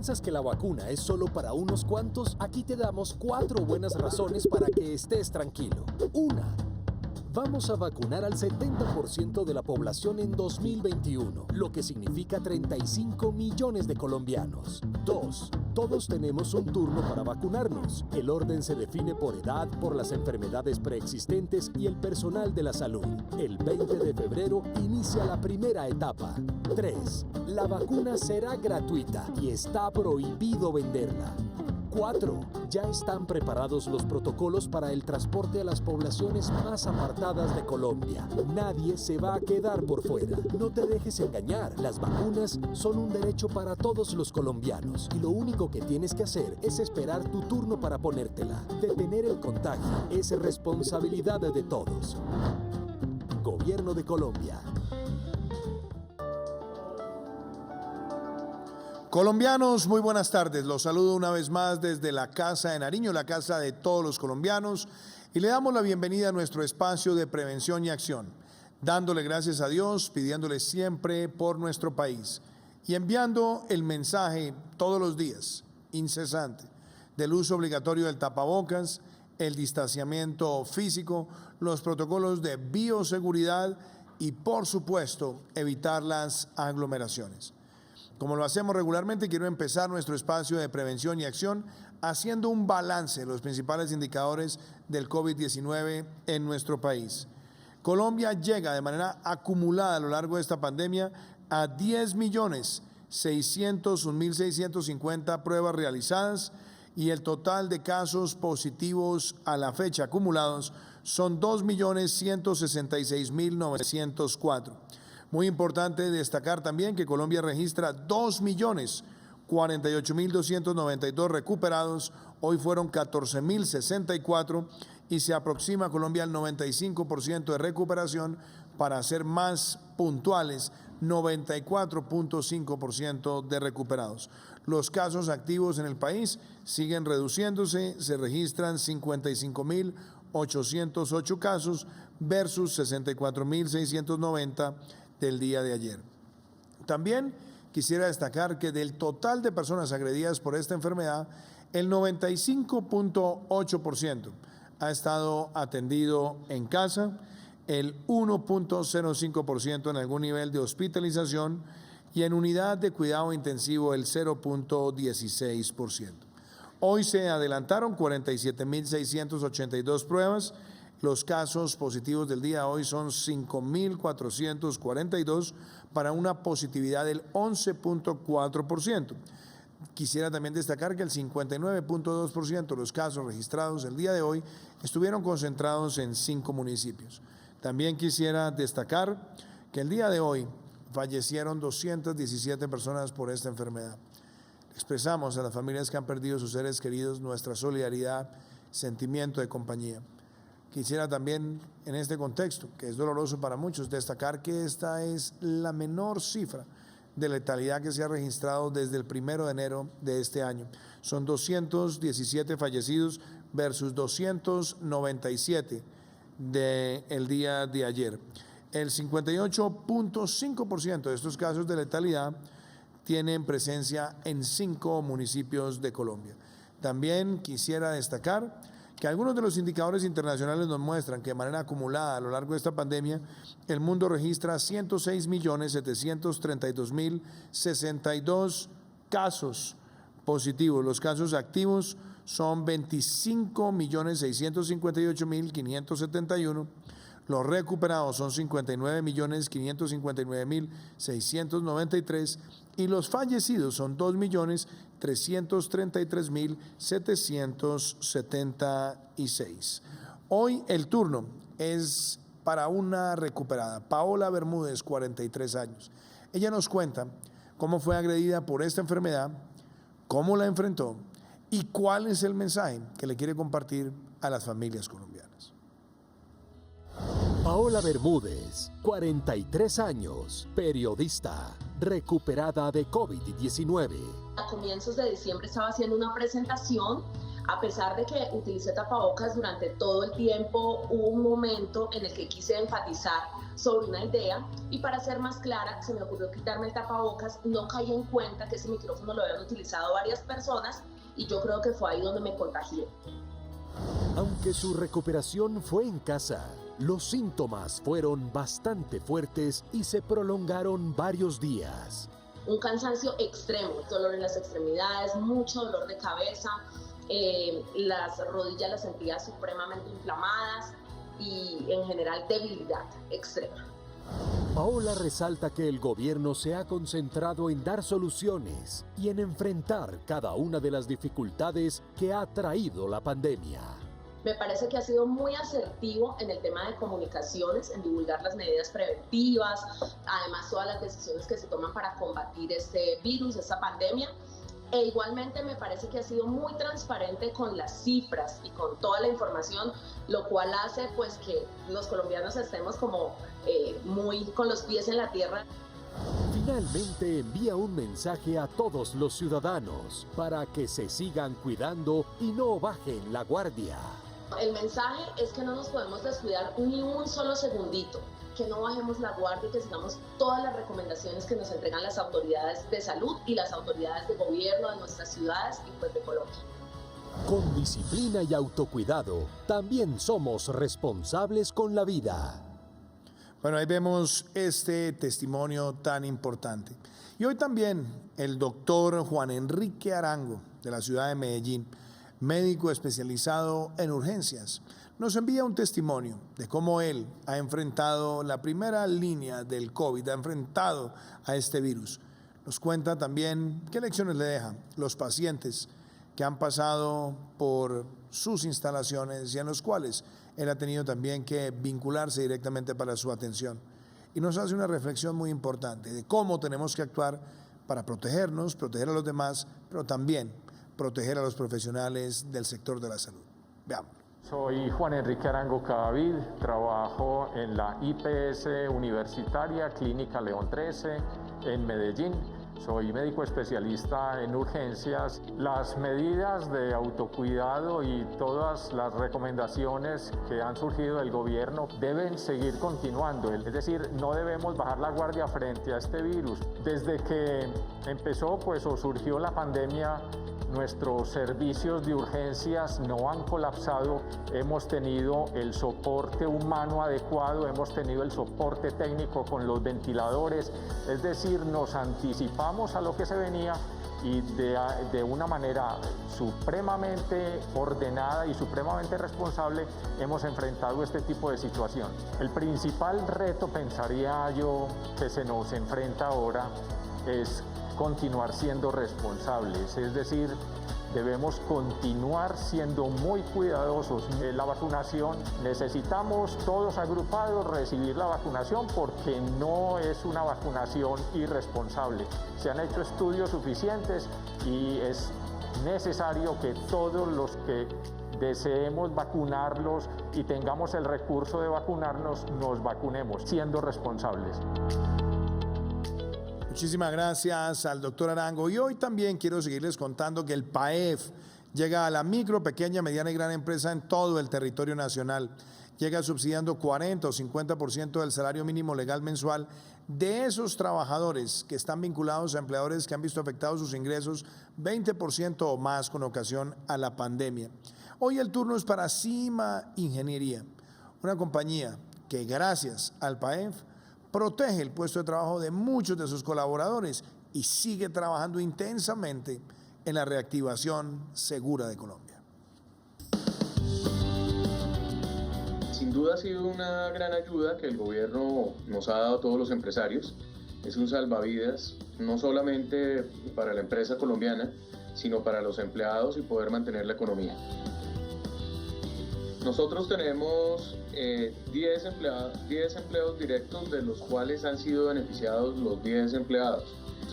piensas que la vacuna es solo para unos cuantos, aquí te damos 4 buenas razones para que estés tranquilo. 1. Vamos a vacunar al 70% de la población en 2021, lo que significa 35 millones de colombianos. 2. Todos tenemos un turno para vacunarnos. El orden se define por edad, por las enfermedades preexistentes y el personal de la salud. El 20 de febrero inicia la primera etapa. 3. La vacuna será gratuita y está prohibido venderla. 4. Ya están preparados los protocolos para el transporte a las poblaciones más apartadas de Colombia. Nadie se va a quedar por fuera. No te dejes engañar. Las vacunas son un derecho para todos los colombianos y lo único que tienes que hacer es esperar tu turno para ponértela. Detener el contagio es responsabilidad de todos. Gobierno de Colombia. Colombianos, muy buenas tardes. Los saludo una vez más desde la Casa de Nariño, la casa de todos los colombianos, y le damos la bienvenida a nuestro espacio de prevención y acción, dándole gracias a Dios, pidiéndole siempre por nuestro país y enviando el mensaje todos los días, incesante, del uso obligatorio del tapabocas, el distanciamiento físico, los protocolos de bioseguridad y, por supuesto, evitar las aglomeraciones. Como lo hacemos regularmente, quiero empezar nuestro espacio de prevención y acción haciendo un balance de los principales indicadores del COVID-19 en nuestro país. Colombia llega de manera acumulada a lo largo de esta pandemia a 10.601.650 pruebas realizadas y el total de casos positivos a la fecha acumulados son 2.166.904. Muy importante destacar también que Colombia registra 2.048.292 recuperados, hoy fueron 14.064 y se aproxima Colombia al 95% de recuperación, para ser más puntuales, 94.5% de recuperados. Los casos activos en el país siguen reduciéndose, se registran 55.808 casos versus 64.690 del día de ayer. También quisiera destacar que del total de personas agredidas por esta enfermedad, el 95.8% ha estado atendido en casa, el 1.05% en algún nivel de hospitalización y en unidad de cuidado intensivo el 0.16%. Hoy se adelantaron 47.682 pruebas. Los casos positivos del día de hoy son 5.442 para una positividad del 11.4%. Quisiera también destacar que el 59.2% de los casos registrados el día de hoy estuvieron concentrados en 5 municipios. También quisiera destacar que el día de hoy fallecieron 217 personas por esta enfermedad. Expresamos a las familias que han perdido sus seres queridos nuestra solidaridad, sentimiento de compañía. Quisiera también, en este contexto, que es doloroso para muchos, destacar que esta es la menor cifra de letalidad que se ha registrado desde el 1 de enero de este año. Son 217 fallecidos versus 297 del día de ayer. El 58.5% de estos casos de letalidad tienen presencia en 5 municipios de Colombia. También quisiera destacar que algunos de los indicadores internacionales nos muestran que de manera acumulada a lo largo de esta pandemia, el mundo registra 106.732.062 casos positivos. Los casos activos son 25.658.571. Los recuperados son 59.559.693 y los fallecidos son 2.333.776. Hoy el turno es para una recuperada, Paola Bermúdez, 43 años. Ella nos cuenta cómo fue agredida por esta enfermedad, cómo la enfrentó y cuál es el mensaje que le quiere compartir a las familias colombianas. Paola Bermúdez, 43 años, periodista, recuperada de COVID-19. A comienzos de diciembre estaba haciendo una presentación A pesar de que utilicé tapabocas durante todo el tiempo, hubo un momento en el que quise enfatizar sobre una idea y para ser más clara, se me ocurrió quitarme el tapabocas, no caí en cuenta que ese micrófono lo habían utilizado varias personas y yo creo que fue ahí donde me contagié. Aunque su recuperación fue en casa, los síntomas fueron bastante fuertes y se prolongaron varios días. Un cansancio extremo, dolor en las extremidades, mucho dolor de cabeza, las rodillas las sentía supremamente inflamadas y en general debilidad extrema. Paola resalta que el gobierno se ha concentrado en dar soluciones y en enfrentar cada una de las dificultades que ha traído la pandemia. Me parece que ha sido muy asertivo en el tema de comunicaciones, en divulgar las medidas preventivas, además todas las decisiones que se toman para combatir este virus, esta pandemia. E igualmente me parece que ha sido muy transparente con las cifras y con toda la información, lo cual hace pues que los colombianos estemos como muy con los pies en la tierra. Finalmente envía un mensaje a todos los ciudadanos para que se sigan cuidando y no bajen la guardia. El mensaje es que no nos podemos descuidar ni un solo segundito, que no bajemos la guardia y que sigamos todas las recomendaciones que nos entregan las autoridades de salud y las autoridades de gobierno de nuestras ciudades y pues de Colombia. Con disciplina y autocuidado, también somos responsables con la vida. Bueno, ahí vemos este testimonio tan importante. Y hoy también el doctor Juan Enrique Arango, de la ciudad de Medellín, médico especializado en urgencias, nos envía un testimonio de cómo él ha enfrentado la primera línea del COVID, ha enfrentado a este virus. Nos cuenta también qué lecciones le dejan los pacientes que han pasado por sus instalaciones y en los cuales él ha tenido también que vincularse directamente para su atención. Y nos hace una reflexión muy importante de cómo tenemos que actuar para protegernos, proteger a los demás, pero también proteger a los profesionales del sector de la salud. Veamos. Soy Juan Enrique Arango Cadavid, trabajo en la IPS Universitaria Clínica León 13 en Medellín. Soy médico especialista en urgencias. Las medidas de autocuidado y todas las recomendaciones que han surgido del gobierno deben seguir continuando. Es decir, no debemos bajar la guardia frente a este virus. Desde que empezó o surgió la pandemia, nuestros servicios de urgencias no han colapsado, hemos tenido el soporte humano adecuado, hemos tenido el soporte técnico con los ventiladores, es decir, nos anticipamos a lo que se venía y de una manera supremamente ordenada y supremamente responsable hemos enfrentado este tipo de situación. El principal reto, pensaría yo, que se nos enfrenta ahora es continuar siendo responsables, es decir, debemos continuar siendo muy cuidadosos. La vacunación, necesitamos todos agrupados recibir la vacunación porque no es una vacunación irresponsable. Se han hecho estudios suficientes y es necesario que todos los que deseemos vacunarlos y tengamos el recurso de vacunarnos, nos vacunemos siendo responsables. Muchísimas gracias al doctor Arango. Y hoy también quiero seguirles contando que el PAEF llega a la micro, pequeña, mediana y gran empresa en todo el territorio nacional. Llega subsidiando 40 o 50% del salario mínimo legal mensual de esos trabajadores que están vinculados a empleadores que han visto afectados sus ingresos 20% o más con ocasión a la pandemia. Hoy el turno es para Cima Ingeniería, una compañía que gracias al PAEF protege el puesto de trabajo de muchos de sus colaboradores y sigue trabajando intensamente en la reactivación segura de Colombia. Sin duda ha sido una gran ayuda que el gobierno nos ha dado a todos los empresarios. Es un salvavidas, no solamente para la empresa colombiana, sino para los empleados y poder mantener la economía. Nosotros tenemos 10 empleados directos, de los cuales han sido beneficiados los 10 empleados.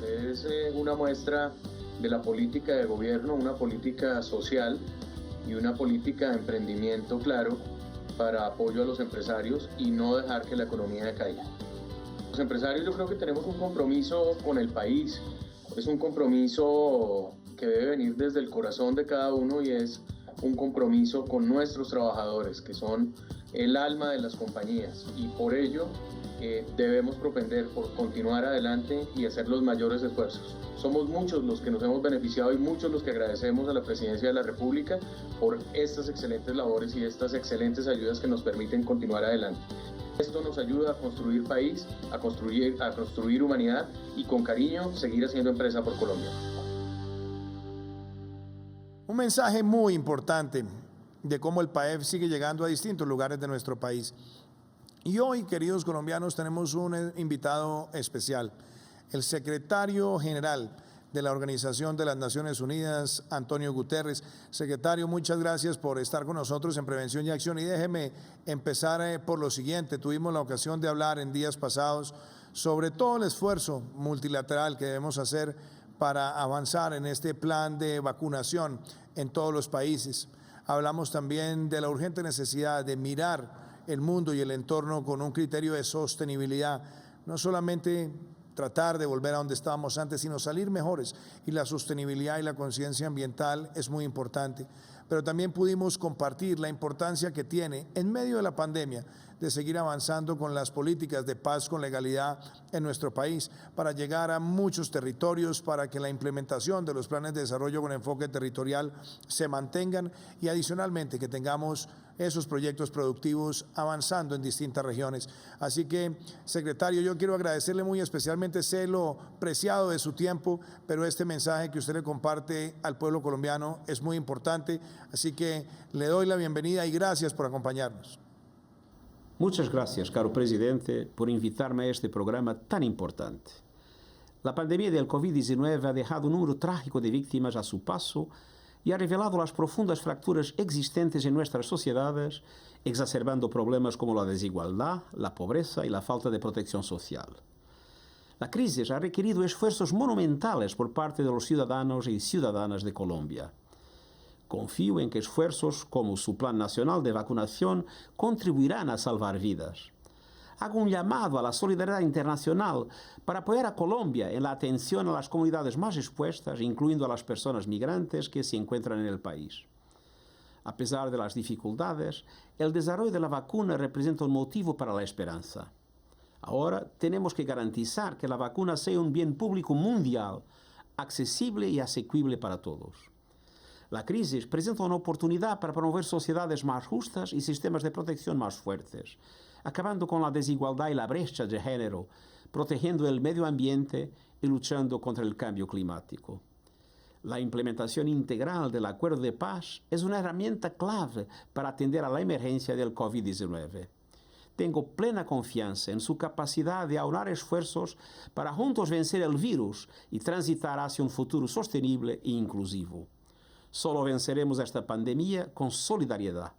Es una muestra de la política de gobierno, una política social y una política de emprendimiento claro para apoyo a los empresarios y no dejar que la economía caiga. Los empresarios, yo creo que tenemos un compromiso con el país, es un compromiso que debe venir desde el corazón de cada uno y es un compromiso con nuestros trabajadores, que son el alma de las compañías, y por ello debemos propender por continuar adelante y hacer los mayores esfuerzos. Somos muchos los que nos hemos beneficiado y muchos los que agradecemos a la Presidencia de la República por estas excelentes labores y estas excelentes ayudas que nos permiten continuar adelante. Esto nos ayuda a construir país, a construir humanidad y con cariño seguir haciendo empresa por Colombia. Un mensaje muy importante de cómo el PAEF sigue llegando a distintos lugares de nuestro país. Y hoy, queridos colombianos, tenemos un invitado especial, el secretario general de la Organización de las Naciones Unidas, Antonio Guterres. Secretario, muchas gracias por estar con nosotros en Prevención y Acción. Y déjeme empezar por lo siguiente. Tuvimos la ocasión de hablar en días pasados sobre todo el esfuerzo multilateral que debemos hacer para avanzar en este plan de vacunación en todos los países. Hablamos también de la urgente necesidad de mirar el mundo y el entorno con un criterio de sostenibilidad, no solamente tratar de volver a donde estábamos antes, sino salir mejores, y la sostenibilidad y la conciencia ambiental es muy importante. Pero también pudimos compartir la importancia que tiene en medio de la pandemia de seguir avanzando con las políticas de paz con legalidad en nuestro país para llegar a muchos territorios, para que la implementación de los planes de desarrollo con enfoque territorial se mantengan y adicionalmente que tengamos esos proyectos productivos avanzando en distintas regiones. Así que, secretario, yo quiero agradecerle muy especialmente, sé lo preciado de su tiempo, pero este mensaje que usted le comparte al pueblo colombiano es muy importante, así que le doy la bienvenida y gracias por acompañarnos. Muchas gracias, caro presidente, por invitarme a este programa tan importante. La pandemia del COVID-19 ha dejado un número trágico de víctimas a su paso y ha revelado las profundas fracturas existentes en nuestras sociedades, exacerbando problemas como la desigualdad, la pobreza y la falta de protección social. La crisis ha requerido esfuerzos monumentales por parte de los ciudadanos y ciudadanas de Colombia. Confío en que esfuerzos como su Plan Nacional de Vacunación contribuirán a salvar vidas. Hago un llamado a la solidaridad internacional para apoyar a Colombia en la atención a las comunidades más expuestas, incluyendo a las personas migrantes que se encuentran en el país. A pesar de las dificultades, el desarrollo de la vacuna representa un motivo para la esperanza. Ahora tenemos que garantizar que la vacuna sea un bien público mundial, accesible y asequible para todos. La crisis presenta una oportunidad para promover sociedades más justas y sistemas de protección más fuertes, acabando con la desigualdad y la brecha de género, protegiendo el medio ambiente y luchando contra el cambio climático. La implementación integral del Acuerdo de Paz es una herramienta clave para atender a la emergencia del COVID-19. Tengo plena confianza en su capacidad de aunar esfuerzos para juntos vencer el virus y transitar hacia un futuro sostenible e inclusivo. Solo venceremos esta pandemia con solidaridad.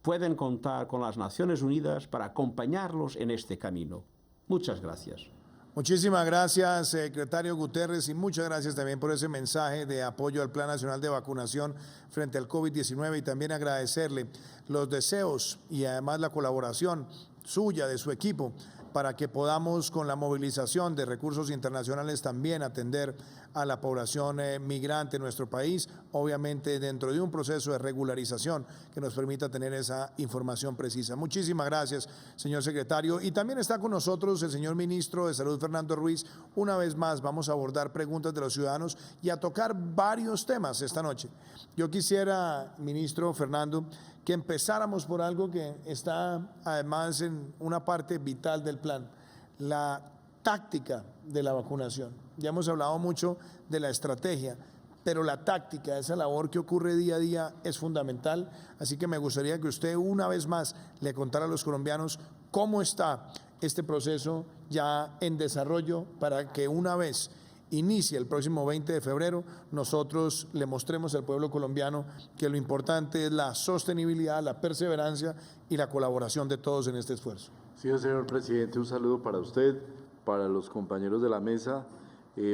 Pueden contar con las Naciones Unidas para acompañarlos en este camino. Muchas gracias. Muchísimas gracias, secretario Guterres, y muchas gracias también por ese mensaje de apoyo al Plan Nacional de Vacunación frente al COVID-19 y también agradecerle los deseos y además la colaboración suya, de su equipo, para que podamos con la movilización de recursos internacionales también atender a la población migrante en nuestro país, obviamente dentro de un proceso de regularización que nos permita tener esa información precisa. Muchísimas gracias, señor secretario. Y también está con nosotros el señor ministro de Salud, Fernando Ruiz. Una vez más vamos a abordar preguntas de los ciudadanos y a tocar varios temas esta noche. Yo quisiera, ministro Fernando, que empezáramos por algo que está además en una parte vital del plan, la táctica de la vacunación. Ya hemos hablado mucho de la estrategia, pero la táctica, esa labor que ocurre día a día es fundamental, así que me gustaría que usted una vez más le contara a los colombianos cómo está este proceso ya en desarrollo para que una vez inicia el próximo 20 de febrero, nosotros le mostremos al pueblo colombiano que lo importante es la sostenibilidad, la perseverancia y la colaboración de todos en este esfuerzo. Sí, señor presidente, un saludo para usted, para los compañeros de la mesa,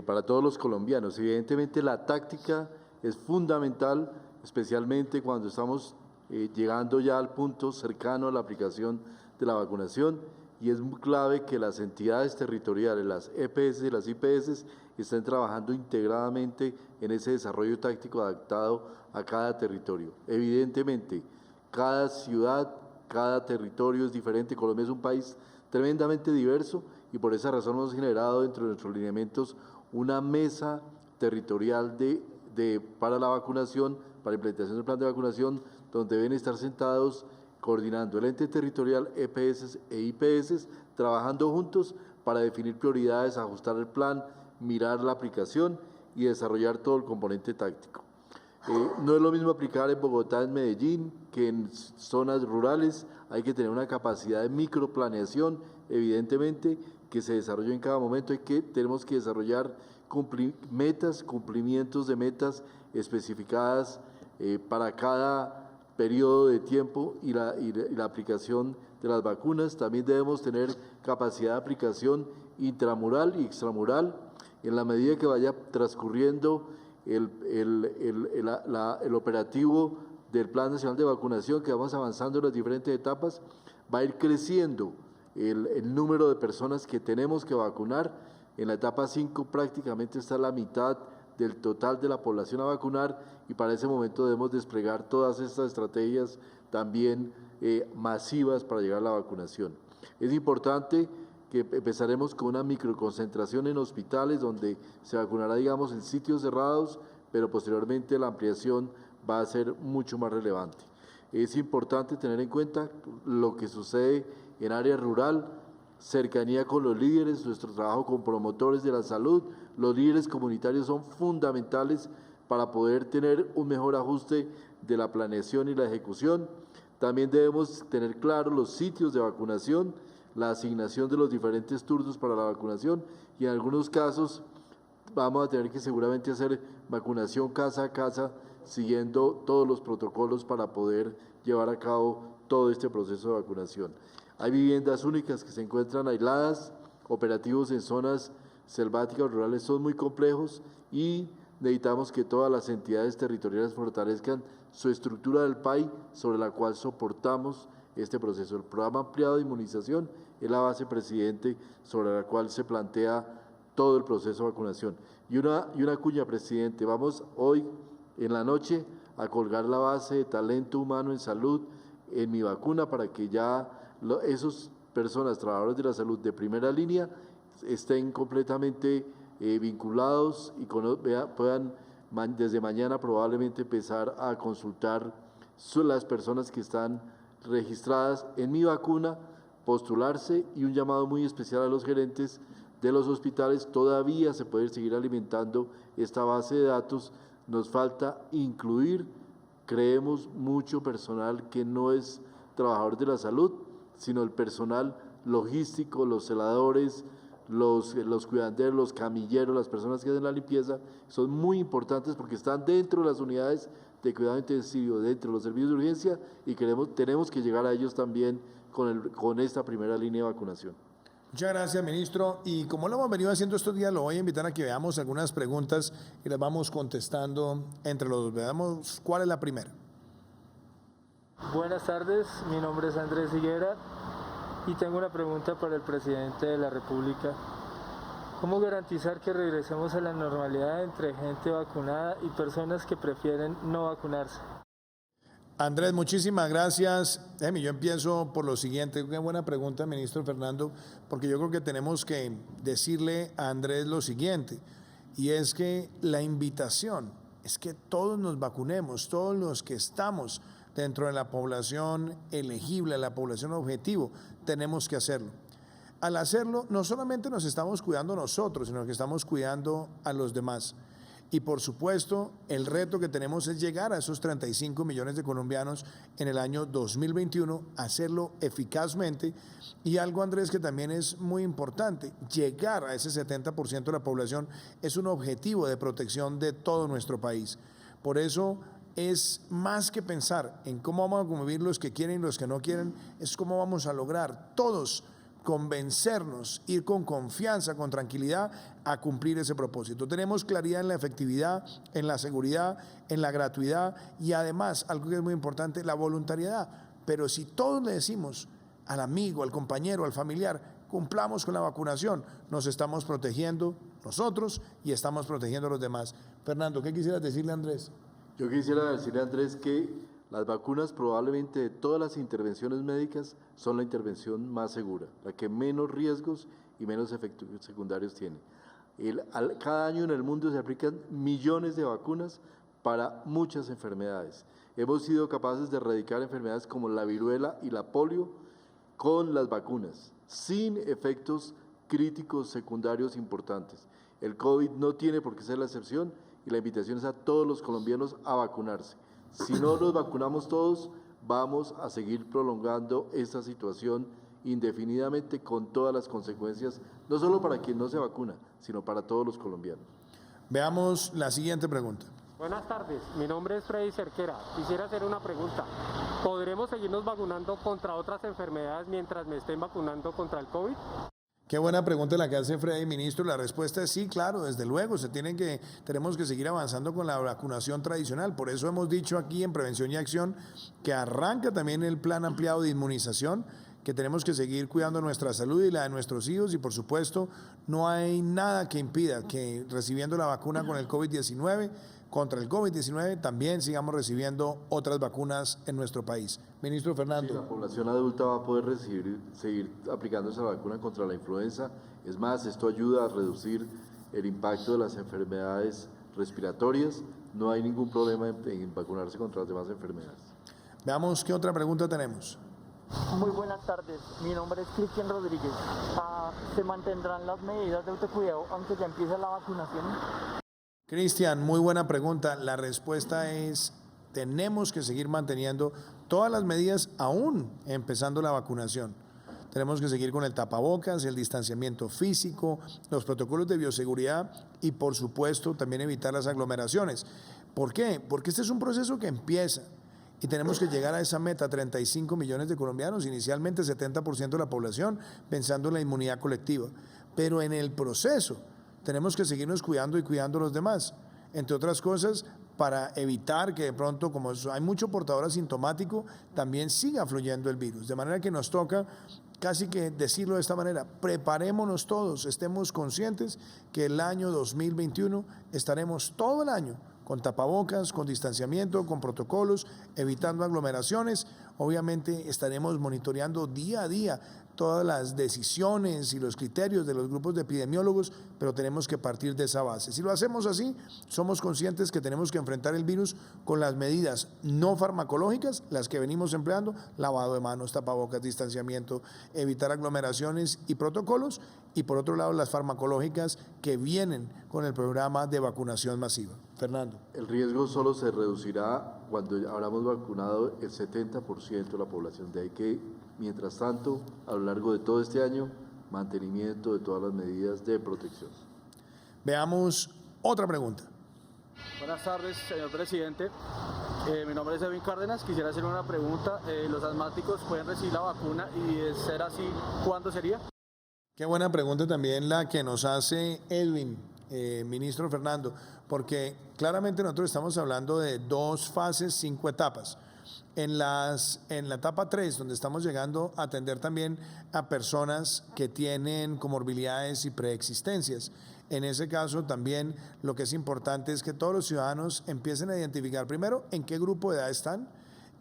para todos los colombianos. Evidentemente la táctica es fundamental, especialmente cuando estamos llegando ya al punto cercano a la aplicación de la vacunación, y es muy clave que las entidades territoriales, las EPS y las IPS, estén trabajando integradamente en ese desarrollo táctico adaptado a cada territorio. Evidentemente, cada ciudad, cada territorio es diferente. Colombia es un país tremendamente diverso y por esa razón hemos generado dentro de nuestros lineamientos una mesa territorial para la vacunación, para la implementación del plan de vacunación, donde deben estar sentados coordinando el ente territorial, EPS e IPS, trabajando juntos para definir prioridades, ajustar el plan, mirar la aplicación y desarrollar todo el componente táctico. No es lo mismo aplicar en Bogotá, en Medellín, que en zonas rurales. Hay que tener una capacidad de microplaneación, evidentemente, que se desarrolle en cada momento. Tenemos que desarrollar cumplimientos de metas especificadas para cada periodo de tiempo y la aplicación de las vacunas. También debemos tener capacidad de aplicación intramural y extramural en la medida que vaya transcurriendo el operativo del Plan Nacional de Vacunación, que vamos avanzando en las diferentes etapas. Va a ir creciendo el número de personas que tenemos que vacunar. En la etapa 5 prácticamente está la mitad del total de la población a vacunar y para ese momento debemos desplegar todas estas estrategias también masivas para llegar a la vacunación. Es importante que empezaremos con una microconcentración en hospitales donde se vacunará, digamos, en sitios cerrados, pero posteriormente la ampliación va a ser mucho más relevante. Es importante tener en cuenta lo que sucede en área rural, cercanía con los líderes, nuestro trabajo con promotores de la salud. Los líderes comunitarios son fundamentales para poder tener un mejor ajuste de la planeación y la ejecución. También debemos tener claros los sitios de vacunación, la asignación de los diferentes turnos para la vacunación y en algunos casos vamos a tener que seguramente hacer vacunación casa a casa siguiendo todos los protocolos para poder llevar a cabo todo este proceso de vacunación. Hay viviendas únicas que se encuentran aisladas, operativos en zonas selváticas rurales son muy complejos y necesitamos que todas las entidades territoriales fortalezcan su estructura del PAI sobre la cual soportamos este proceso. El programa ampliado de inmunización es la base, presidente, sobre la cual se plantea todo el proceso de vacunación. Y una cuña, presidente, vamos hoy en la noche a colgar la base de talento humano en salud en Mi Vacuna para que ya esas personas, trabajadores de la salud de primera línea, estén completamente vinculados y puedan desde mañana probablemente empezar a consultar las personas que están registradas en Mi Vacuna, postularse y un llamado muy especial a los gerentes de los hospitales. Todavía se puede seguir alimentando esta base de datos. Nos falta incluir, creemos, mucho personal que no es trabajador de la salud, sino el personal logístico, los celadores, los cuidanderos, los camilleros, las personas que hacen la limpieza, son muy importantes porque están dentro de las unidades de cuidado intensivo, dentro de los servicios de urgencia y tenemos que llegar a ellos también con esta primera línea de vacunación. Muchas gracias, ministro. Y como lo hemos venido haciendo estos días, lo voy a invitar a que veamos algunas preguntas y las vamos contestando entre los dos. Veamos cuál es la primera. Buenas tardes, mi nombre es Andrés Higuera y tengo una pregunta para el presidente de la República. ¿Cómo garantizar que regresemos a la normalidad entre gente vacunada y personas que prefieren no vacunarse? Andrés, muchísimas gracias. Yo empiezo por lo siguiente. Qué buena pregunta, ministro Fernando, porque yo creo que tenemos que decirle a Andrés lo siguiente, y es que la invitación es que todos nos vacunemos, todos los que estamos dentro de la población elegible, la población objetivo, tenemos que hacerlo. Al hacerlo, no solamente nos estamos cuidando nosotros, sino que estamos cuidando a los demás. Y por supuesto, el reto que tenemos es llegar a esos 35 millones de colombianos en el año 2021, hacerlo eficazmente. Y algo, Andrés, que también es muy importante, llegar a ese 70% de la población es un objetivo de protección de todo nuestro país. Por eso es más que pensar en cómo vamos a convivir los que quieren y los que no quieren, es cómo vamos a lograr todos convencernos, ir con confianza, con tranquilidad a cumplir ese propósito. Tenemos claridad en la efectividad, en la seguridad, en la gratuidad y además, algo que es muy importante, la voluntariedad. Pero si todos le decimos al amigo, al compañero, al familiar. Cumplamos con la vacunación. Nos estamos protegiendo nosotros y estamos protegiendo a los demás. Fernando, ¿qué quisieras decirle a Andrés? Yo quisiera decirle a Andrés que las vacunas probablemente de todas las intervenciones médicas son la intervención más segura, la que menos riesgos y menos efectos secundarios tiene. Cada año en el mundo se aplican millones de vacunas para muchas enfermedades. Hemos sido capaces de erradicar enfermedades como la viruela y la polio con las vacunas, sin efectos críticos secundarios importantes. El COVID no tiene por qué ser la excepción y la invitación es a todos los colombianos a vacunarse. Si no nos vacunamos todos, vamos a seguir prolongando esta situación indefinidamente con todas las consecuencias, no solo para quien no se vacuna, sino para todos los colombianos. Veamos la siguiente pregunta. Buenas tardes, mi nombre es Freddy Cerquera. Quisiera hacer una pregunta. ¿Podremos seguirnos vacunando contra otras enfermedades mientras me estén vacunando contra el COVID? Qué buena pregunta la que hace Freddy, ministro. La respuesta es sí, claro, desde luego. Tenemos que seguir avanzando con la vacunación tradicional. Por eso hemos dicho aquí en Prevención y Acción que arranca también el plan ampliado de inmunización, que tenemos que seguir cuidando nuestra salud y la de nuestros hijos y por supuesto no hay nada que impida que recibiendo la vacuna con el COVID-19, contra el COVID-19 también sigamos recibiendo otras vacunas en nuestro país. Ministro Fernando. Sí, la población adulta va a poder seguir aplicando esa vacuna contra la influenza. Es más, esto ayuda a reducir el impacto de las enfermedades respiratorias. No hay ningún problema en vacunarse contra las demás enfermedades. Veamos qué otra pregunta tenemos. Muy buenas tardes, mi nombre es Cristian Rodríguez. ¿Se mantendrán las medidas de autocuidado aunque ya empiece la vacunación? Cristian, muy buena pregunta. La respuesta es, tenemos que seguir manteniendo todas las medidas aún empezando la vacunación. Tenemos que seguir con el tapabocas, el distanciamiento físico, los protocolos de bioseguridad y por supuesto también evitar las aglomeraciones. ¿Por qué? Porque este es un proceso que empieza. Y tenemos que llegar a esa meta, 35 millones de colombianos, inicialmente 70% de la población, pensando en la inmunidad colectiva. Pero en el proceso tenemos que seguirnos cuidando y cuidando a los demás. Entre otras cosas, para evitar que de pronto, como hay mucho portador asintomático, también siga fluyendo el virus. De manera que nos toca casi que decirlo de esta manera, preparémonos todos, estemos conscientes que el año 2021 estaremos todo el año con tapabocas, con distanciamiento, con protocolos, evitando aglomeraciones. Obviamente estaremos monitoreando día a día todas las decisiones y los criterios de los grupos de epidemiólogos, pero tenemos que partir de esa base. Si lo hacemos así, somos conscientes que tenemos que enfrentar el virus con las medidas no farmacológicas, las que venimos empleando, lavado de manos, tapabocas, distanciamiento, evitar aglomeraciones y protocolos, y por otro lado las farmacológicas que vienen con el programa de vacunación masiva. Fernando. El riesgo solo se reducirá cuando habremos vacunado el 70% de la población. De ahí que, mientras tanto, a lo largo de todo este año, mantenimiento de todas las medidas de protección. Veamos otra pregunta. Buenas tardes, señor presidente. Mi nombre es Edwin Cárdenas. Quisiera hacer una pregunta. ¿Los asmáticos pueden recibir la vacuna y de ser así, cuándo sería? Qué buena pregunta también la que nos hace Edwin, ministro Fernando, porque claramente nosotros estamos hablando de 2 fases, 5 etapas. En la etapa 3, donde estamos llegando a atender también a personas que tienen comorbilidades y preexistencias. En ese caso también lo que es importante es que todos los ciudadanos empiecen a identificar primero en qué grupo de edad están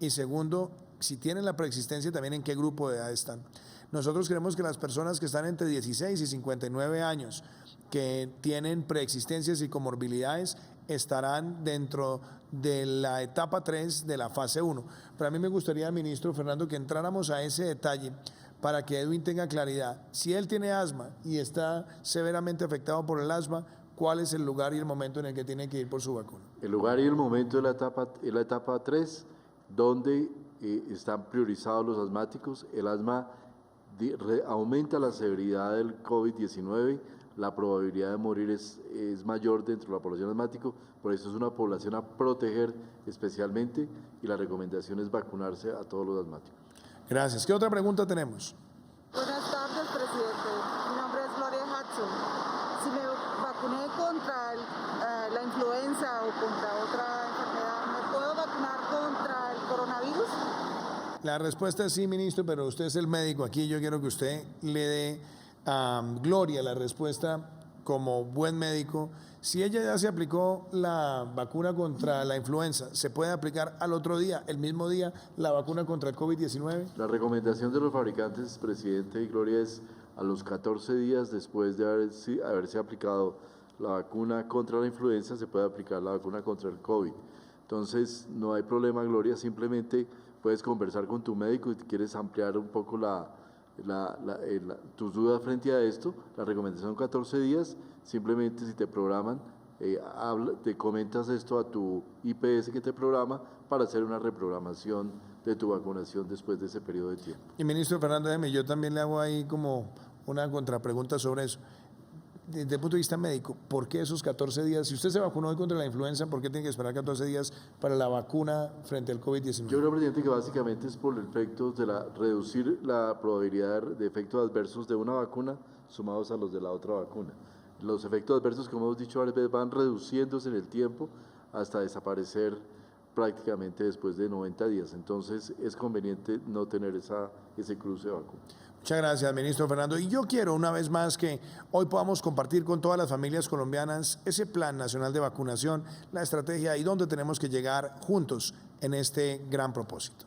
y segundo, si tienen la preexistencia también en qué grupo de edad están. Nosotros creemos que las personas que están entre 16 y 59 años que tienen preexistencias y comorbilidades estarán dentro de la etapa 3 de la fase 1. Pero a mí me gustaría, ministro Fernando, que entráramos a ese detalle para que Edwin tenga claridad. Si él tiene asma y está severamente afectado por el asma, ¿cuál es el lugar y el momento en el que tiene que ir por su vacuna? El lugar y el momento es la etapa 3, donde están priorizados los asmáticos. El asma aumenta la severidad del COVID-19, la probabilidad de morir es mayor dentro de la población asmática, por eso es una población a proteger especialmente y la recomendación es vacunarse a todos los asmáticos. Gracias. ¿Qué otra pregunta tenemos? Buenas tardes, presidente. Mi nombre es Gloria Hudson. Si me vacuné contra la influenza o contra otra enfermedad, ¿me puedo vacunar contra el coronavirus? La respuesta es sí, ministro, pero usted es el médico aquí. Yo quiero que usted le dé a Gloria la respuesta como buen médico. Si ella ya se aplicó la vacuna contra la influenza, ¿se puede aplicar al otro día, el mismo día, la vacuna contra el COVID-19? La recomendación de los fabricantes, presidente y Gloria, es a los 14 días después de haberse aplicado la vacuna contra la influenza, se puede aplicar la vacuna contra el COVID. Entonces, no hay problema, Gloria, simplemente puedes conversar con tu médico y si quieres ampliar un poco tus dudas frente a esto. La recomendación son 14 días, simplemente si te programan, te comentas esto a tu IPS que te programa para hacer una reprogramación de tu vacunación después de ese periodo de tiempo. Y ministro Fernando M., yo también le hago ahí como una contrapregunta sobre eso. Desde el punto de vista médico, ¿por qué esos 14 días? Si usted se vacunó hoy contra la influenza, ¿por qué tiene que esperar 14 días para la vacuna frente al COVID-19? Yo creo, presidente, que básicamente es por efectos de reducir la probabilidad de efectos adversos de una vacuna sumados a los de la otra vacuna. Los efectos adversos, como hemos dicho varias veces, van reduciéndose en el tiempo hasta desaparecer prácticamente después de 90 días. Entonces, es conveniente no tener ese cruce de vacuna. Muchas gracias, ministro Fernando. Y yo quiero una vez más que hoy podamos compartir con todas las familias colombianas ese plan nacional de vacunación, la estrategia y dónde tenemos que llegar juntos en este gran propósito.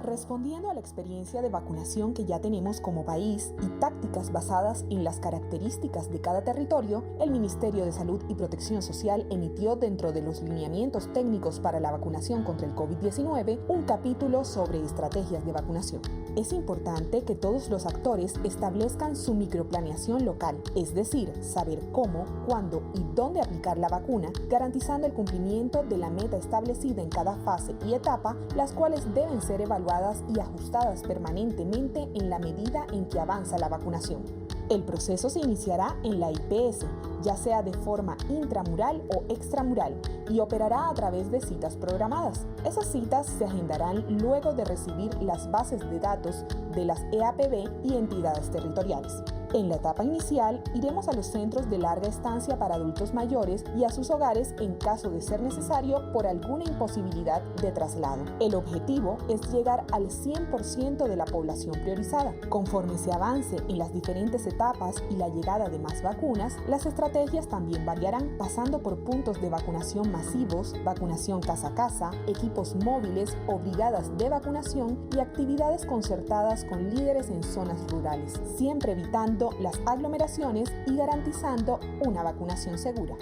Respondiendo a la experiencia de vacunación que ya tenemos como país y tácticas basadas en las características de cada territorio, el Ministerio de Salud y Protección Social emitió dentro de los lineamientos técnicos para la vacunación contra el COVID-19 un capítulo sobre estrategias de vacunación. Es importante que todos los actores establezcan su microplaneación local, es decir, saber cómo, cuándo y dónde aplicar la vacuna, garantizando el cumplimiento de la meta establecida en cada fase y etapa, las cuales deben ser evaluadas y ajustadas permanentemente en la medida en que avanza la vacunación. El proceso se iniciará en la IPS, ya sea de forma intramural o extramural, y operará a través de citas programadas. Esas citas se agendarán luego de recibir las bases de datos de las EAPB y entidades territoriales. En la etapa inicial, iremos a los centros de larga estancia para adultos mayores y a sus hogares en caso de ser necesario por alguna imposibilidad de traslado. El objetivo es llegar al 100% de la población priorizada. Conforme se avance en las diferentes etapas y la llegada de más vacunas, las estrategias también variarán, pasando por puntos de vacunación masivos, vacunación casa a casa, equipos móviles o brigadas de vacunación y actividades concertadas con líderes en zonas rurales, siempre evitando las aglomeraciones y garantizando una vacunación segura.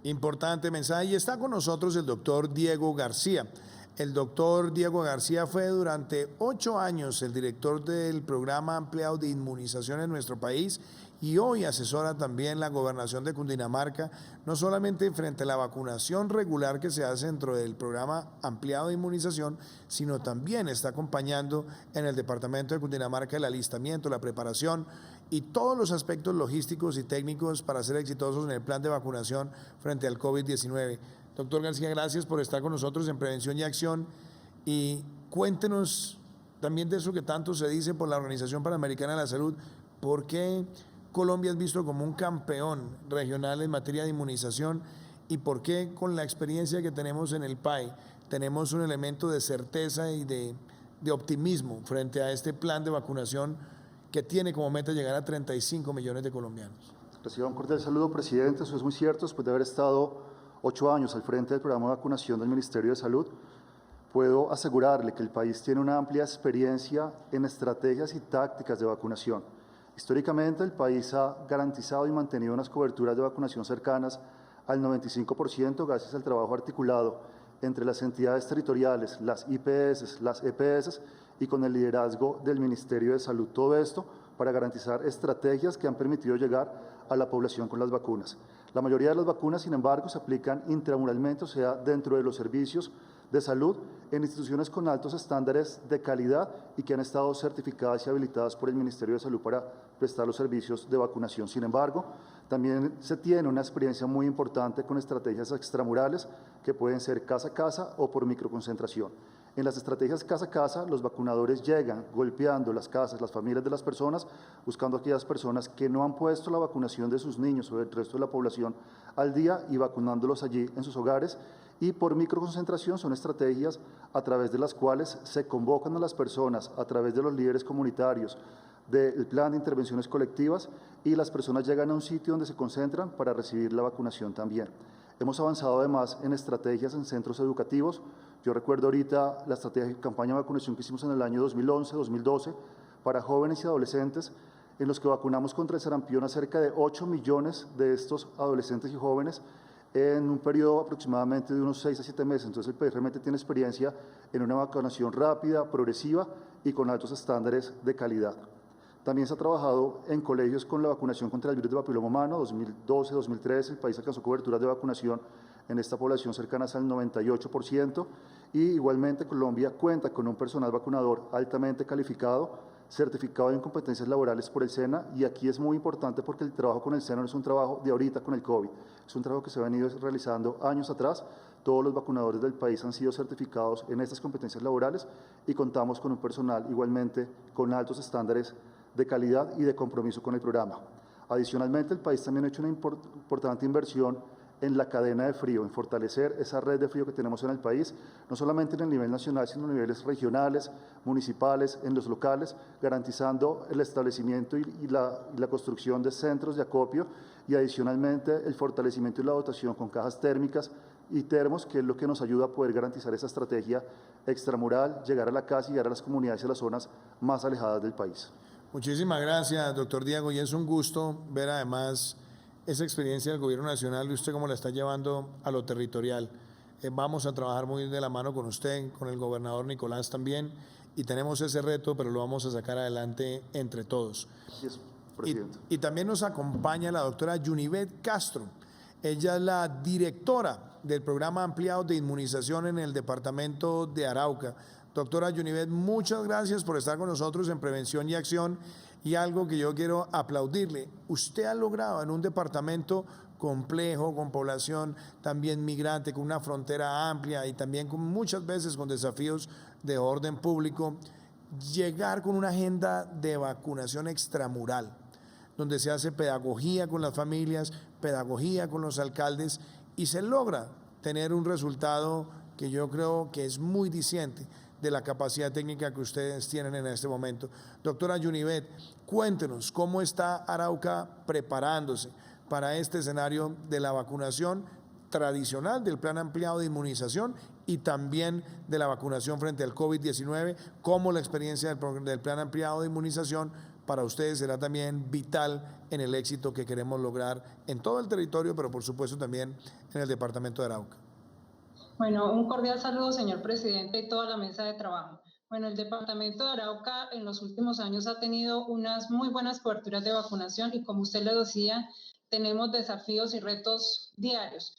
Importante mensaje. Y está con nosotros el doctor Diego García. El doctor Diego García fue durante 8 años el director del programa ampliado de inmunización en nuestro país y hoy asesora también la gobernación de Cundinamarca, no solamente frente a la vacunación regular que se hace dentro del programa ampliado de inmunización, sino también está acompañando en el departamento de Cundinamarca el alistamiento, la preparación y todos los aspectos logísticos y técnicos para ser exitosos en el plan de vacunación frente al COVID-19. Doctor García, gracias por estar con nosotros en Prevención y Acción y cuéntenos también de eso que tanto se dice por la Organización Panamericana de la Salud. ¿Por qué Colombia es visto como un campeón regional en materia de inmunización y por qué con la experiencia que tenemos en el PAI tenemos un elemento de certeza y de optimismo frente a este plan de vacunación que tiene como meta llegar a 35 millones de colombianos? Reciba un cordial saludo, presidente. Eso es muy cierto. Después de haber estado 8 años al frente del programa de vacunación del Ministerio de Salud, puedo asegurarle que el país tiene una amplia experiencia en estrategias y tácticas de vacunación. Históricamente, el país ha garantizado y mantenido unas coberturas de vacunación cercanas al 95% gracias al trabajo articulado entre las entidades territoriales, las IPS, las EPS y con el liderazgo del Ministerio de Salud. Todo esto para garantizar estrategias que han permitido llegar a la población con las vacunas. La mayoría de las vacunas, sin embargo, se aplican intramuralmente, o sea, dentro de los servicios de salud, en instituciones con altos estándares de calidad y que han estado certificadas y habilitadas por el Ministerio de Salud para prestar los servicios de vacunación. Sin embargo, también se tiene una experiencia muy importante con estrategias extramurales que pueden ser casa a casa o por microconcentración. En las estrategias casa a casa, los vacunadores llegan golpeando las casas, las familias de las personas, buscando a aquellas personas que no han puesto la vacunación de sus niños o del resto de la población al día y vacunándolos allí en sus hogares. y por microconcentración son estrategias a través de las cuales se convocan a las personas a través de los líderes comunitarios del plan de intervenciones colectivas y las personas llegan a un sitio donde se concentran para recibir la vacunación también. Hemos avanzado además en estrategias en centros educativos. Yo recuerdo ahorita la estrategia de campaña de vacunación que hicimos en el año 2011-2012 para jóvenes y adolescentes, en los que vacunamos contra el sarampión a cerca de 8 millones de estos adolescentes y jóvenes en un periodo aproximadamente de unos 6 a 7 meses. Entonces el país realmente tiene experiencia en una vacunación rápida, progresiva y con altos estándares de calidad. También se ha trabajado en colegios con la vacunación contra el virus de papiloma humano. 2012-2013 el país alcanzó coberturas de vacunación en esta población cercanas al 98%, y igualmente Colombia cuenta con un personal vacunador altamente calificado, certificado en competencias laborales por el SENA, y aquí es muy importante porque el trabajo con el SENA no es un trabajo de ahorita con el COVID, es un trabajo que se ha venido realizando años atrás. Todos los vacunadores del país han sido certificados en estas competencias laborales y contamos con un personal igualmente con altos estándares de calidad y de compromiso con el programa. Adicionalmente, el país también ha hecho una importante inversión en la cadena de frío, en fortalecer esa red de frío que tenemos en el país, no solamente en el nivel nacional, sino en niveles regionales, municipales, en los locales, garantizando el establecimiento y la construcción de centros de acopio, y adicionalmente el fortalecimiento y la dotación con cajas térmicas y termos, que es lo que nos ayuda a poder garantizar esa estrategia extramural, llegar a la casa y llegar a las comunidades y a las zonas más alejadas del país. Muchísimas gracias, doctor Diego, y es un gusto ver además esa experiencia del Gobierno Nacional y usted cómo la está llevando a lo territorial. Vamos a trabajar muy de la mano con usted, con el gobernador Nicolás también, y tenemos ese reto, pero lo vamos a sacar adelante entre todos. Yes, presidente. Y también nos acompaña la doctora Yunivet Castro. Ella es la directora del programa ampliado de inmunización en el departamento de Arauca. Doctora Yunivet, muchas gracias por estar con nosotros en Prevención y Acción. Y algo que yo quiero aplaudirle, usted ha logrado en un departamento complejo, con población también migrante, con una frontera amplia y también con muchas veces con desafíos de orden público, llegar con una agenda de vacunación extramural, donde se hace pedagogía con las familias, pedagogía con los alcaldes, y se logra tener un resultado que yo creo que es muy diciente de la capacidad técnica que ustedes tienen en este momento. Doctora Yunivet, cuéntenos cómo está Arauca preparándose para este escenario de la vacunación tradicional, del plan ampliado de inmunización y también de la vacunación frente al COVID-19, cómo la experiencia del plan ampliado de inmunización para ustedes será también vital en el éxito que queremos lograr en todo el territorio, pero por supuesto también en el departamento de Arauca. Bueno, un cordial saludo, señor presidente, y toda la mesa de trabajo. Bueno, el departamento de Arauca en los últimos años ha tenido unas muy buenas coberturas de vacunación y, como usted le decía, tenemos desafíos y retos diarios.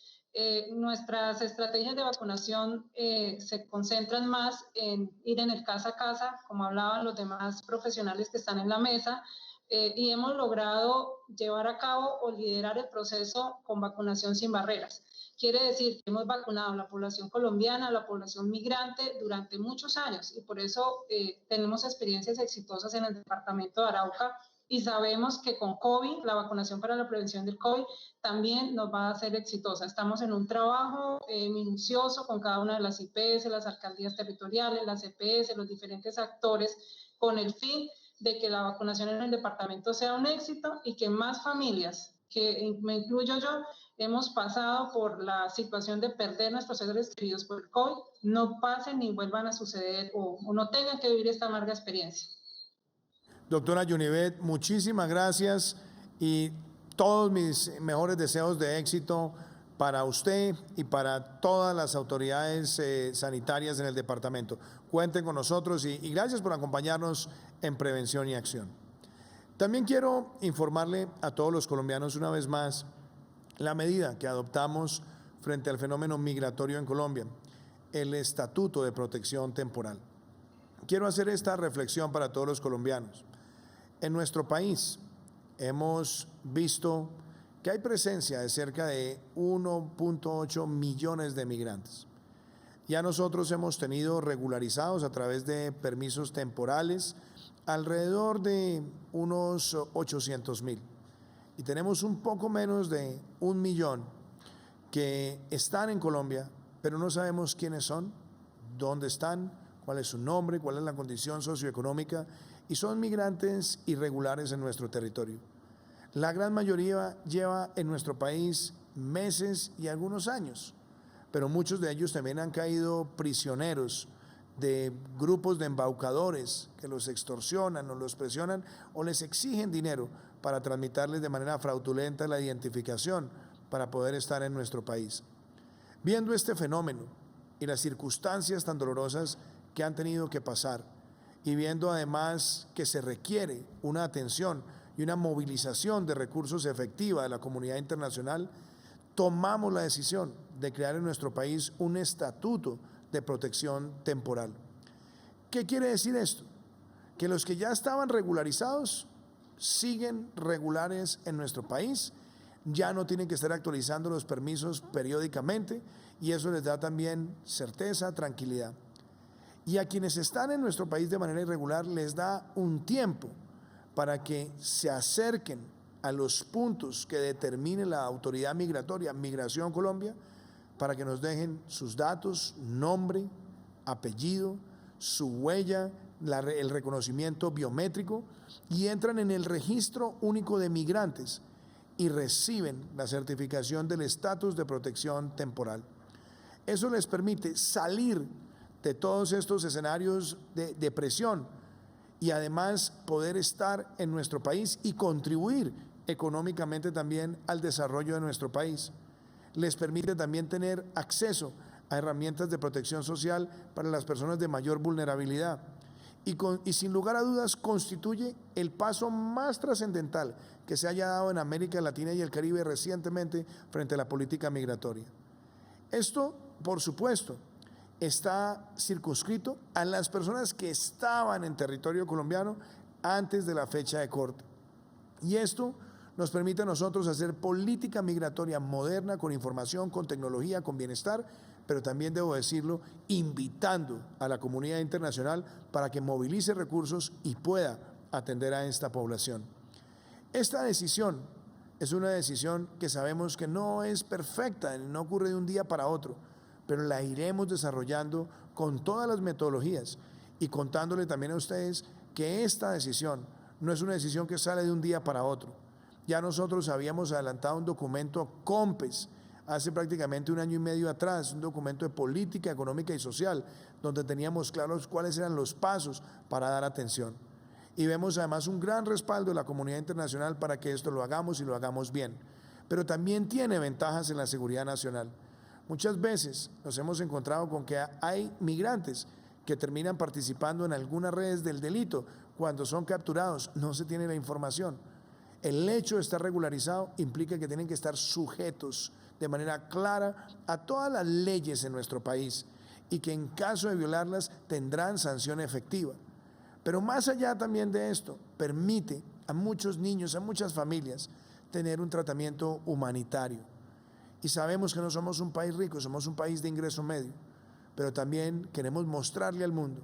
Nuestras estrategias de vacunación se concentran más en ir en el casa a casa, como hablaban los demás profesionales que están en la mesa, y hemos logrado llevar a cabo o liderar el proceso con vacunación sin barreras. Quiere decir que hemos vacunado a la población colombiana, a la población migrante durante muchos años, y por eso tenemos experiencias exitosas en el departamento de Arauca, y sabemos que con COVID, la vacunación para la prevención del COVID también nos va a ser exitosa. Estamos en un trabajo minucioso con cada una de las IPS, las alcaldías territoriales, las EPS, los diferentes actores, con el fin de que la vacunación en el departamento sea un éxito y que más familias, que me incluyo yo, hemos pasado por la situación de perder nuestros seres queridos por el COVID, no pasen ni vuelvan a suceder o no tengan que vivir esta amarga experiencia. Doctora Yunivet, muchísimas gracias y todos mis mejores deseos de éxito para usted y para todas las autoridades sanitarias en el departamento. Cuenten con nosotros y gracias por acompañarnos en Prevención y Acción. También quiero informarle a todos los colombianos una vez más la medida que adoptamos frente al fenómeno migratorio en Colombia, el Estatuto de Protección Temporal. Quiero hacer esta reflexión para todos los colombianos. En nuestro país hemos visto que hay presencia de cerca de 1.8 millones de migrantes. Ya nosotros hemos tenido regularizados a través de permisos temporales alrededor de unos 800.000 y tenemos un poco menos de 1 millón que están en Colombia pero no sabemos quiénes son, dónde están, cuál es su nombre, cuál es la condición socioeconómica, y son migrantes irregulares en nuestro territorio. La gran mayoría lleva en nuestro país meses y algunos años, pero muchos de ellos también han caído prisioneros de grupos de embaucadores que los extorsionan o los presionan o les exigen dinero para tramitarles de manera fraudulenta la identificación para poder estar en nuestro país. Viendo este fenómeno y las circunstancias tan dolorosas que han tenido que pasar, y viendo además que se requiere una atención y una movilización de recursos efectiva de la comunidad internacional, tomamos la decisión de crear en nuestro país un estatuto de protección temporal. ¿Qué quiere decir esto? Que los que ya estaban regularizados siguen regulares en nuestro país, ya no tienen que estar actualizando los permisos periódicamente y eso les da también certeza, tranquilidad. Y a quienes están en nuestro país de manera irregular les da un tiempo para que se acerquen a los puntos que determine la autoridad migratoria, Migración Colombia, para que nos dejen sus datos, nombre, apellido, su huella, el reconocimiento biométrico y entran en el registro único de migrantes y reciben la certificación del estatus de protección temporal. Eso les permite salir de todos estos escenarios de presión y además poder estar en nuestro país y contribuir económicamente también al desarrollo de nuestro país. Les permite también tener acceso a herramientas de protección social para las personas de mayor vulnerabilidad y sin lugar a dudas constituye el paso más trascendental que se haya dado en América Latina y el Caribe recientemente frente a la política migratoria. Esto, por supuesto, está circunscrito a las personas que estaban en territorio colombiano antes de la fecha de corte. Y esto nos permite a nosotros hacer política migratoria moderna, con información, con tecnología, con bienestar, pero también, debo decirlo, invitando a la comunidad internacional para que movilice recursos y pueda atender a esta población. Esta decisión es una decisión que sabemos que no es perfecta, no ocurre de un día para otro, pero la iremos desarrollando con todas las metodologías y contándole también a ustedes que esta decisión no es una decisión que sale de un día para otro. Ya nosotros habíamos adelantado un documento COMPES hace prácticamente 1 año y medio atrás, un documento de política económica y social, donde teníamos claros cuáles eran los pasos para dar atención. Y vemos además un gran respaldo de la comunidad internacional para que esto lo hagamos y lo hagamos bien. Pero también tiene ventajas en la seguridad nacional. Muchas veces nos hemos encontrado con que hay migrantes que terminan participando en algunas redes del delito. Cuando son capturados no se tiene la información. El hecho de estar regularizado implica que tienen que estar sujetos de manera clara a todas las leyes en nuestro país y que en caso de violarlas tendrán sanción efectiva. Pero más allá también de esto, permite a muchos niños, a muchas familias, tener un tratamiento humanitario. Y sabemos que no somos un país rico, somos un país de ingreso medio, pero también queremos mostrarle al mundo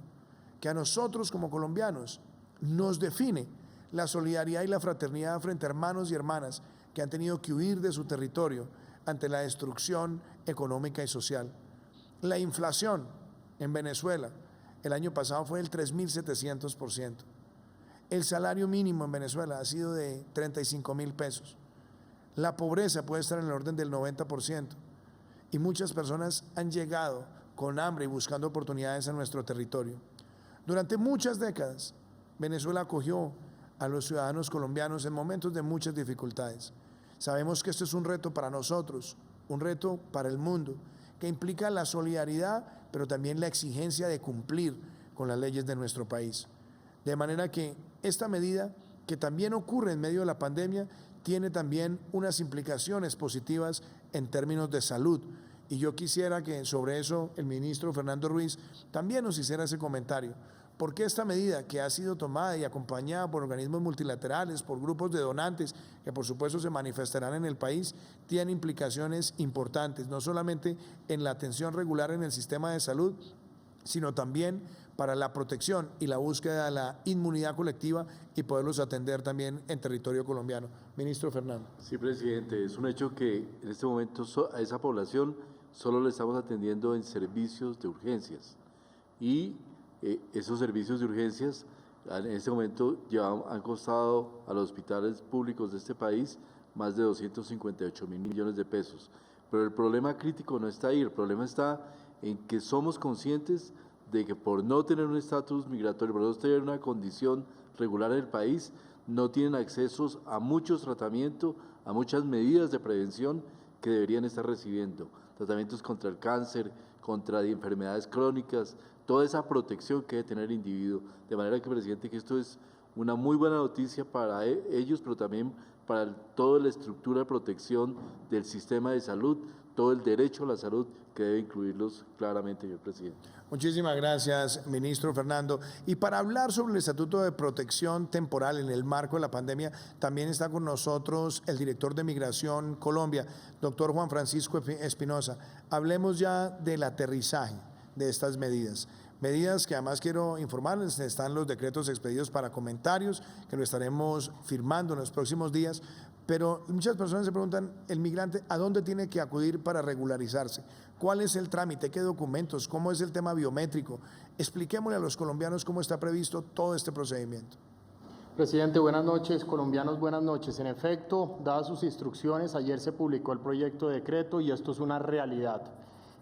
que a nosotros como colombianos nos define la solidaridad y la fraternidad frente a hermanos y hermanas que han tenido que huir de su territorio ante la destrucción económica y social. La inflación en Venezuela el año pasado fue del 3.700%. El salario mínimo en Venezuela ha sido de 35.000 pesos. La pobreza puede estar en el orden del 90% y muchas personas han llegado con hambre y buscando oportunidades en nuestro territorio. Durante muchas décadas, Venezuela acogió a los ciudadanos colombianos en momentos de muchas dificultades. Sabemos que esto es un reto para nosotros, un reto para el mundo, que implica la solidaridad, pero también la exigencia de cumplir con las leyes de nuestro país. De manera que esta medida, que también ocurre en medio de la pandemia, tiene también unas implicaciones positivas en términos de salud. Y yo quisiera que sobre eso el ministro Fernando Ruiz también nos hiciera ese comentario. Porque esta medida, que ha sido tomada y acompañada por organismos multilaterales, por grupos de donantes, que por supuesto se manifestarán en el país, tiene implicaciones importantes, no solamente en la atención regular en el sistema de salud, sino también para la protección y la búsqueda de la inmunidad colectiva y poderlos atender también en territorio colombiano. Ministro Fernando. Sí, presidente, es un hecho que en este momento a esa población solo le estamos atendiendo en servicios de urgencias. Y esos servicios de urgencias en este momento han costado a los hospitales públicos de este país más de 258.000 millones de pesos. Pero el problema crítico no está ahí, el problema está en que somos conscientes de que por no tener un estatus migratorio, por no tener una condición regular en el país, no tienen acceso a muchos tratamientos, a muchas medidas de prevención que deberían estar recibiendo. Tratamientos contra el cáncer, contra enfermedades crónicas, toda esa protección que debe tener el individuo. De manera que, presidente, que esto es una muy buena noticia para ellos, pero también para toda la estructura de protección del sistema de salud, todo el derecho a la salud que debe incluirlos claramente, señor presidente. Muchísimas gracias, ministro Fernando. Y para hablar sobre el Estatuto de Protección Temporal en el marco de la pandemia, también está con nosotros el director de Migración Colombia, doctor Juan Francisco Espinosa. Hablemos ya del aterrizaje de estas medidas. Medidas que además quiero informarles, están los decretos expedidos para comentarios, que lo estaremos firmando en los próximos días, pero muchas personas se preguntan, el migrante, ¿a dónde tiene que acudir para regularizarse? ¿Cuál es el trámite? ¿Qué documentos? ¿Cómo es el tema biométrico? Expliquémosle a los colombianos cómo está previsto todo este procedimiento. Presidente, buenas noches. Colombianos, buenas noches. En efecto, dadas sus instrucciones, ayer se publicó el proyecto de decreto y esto es una realidad.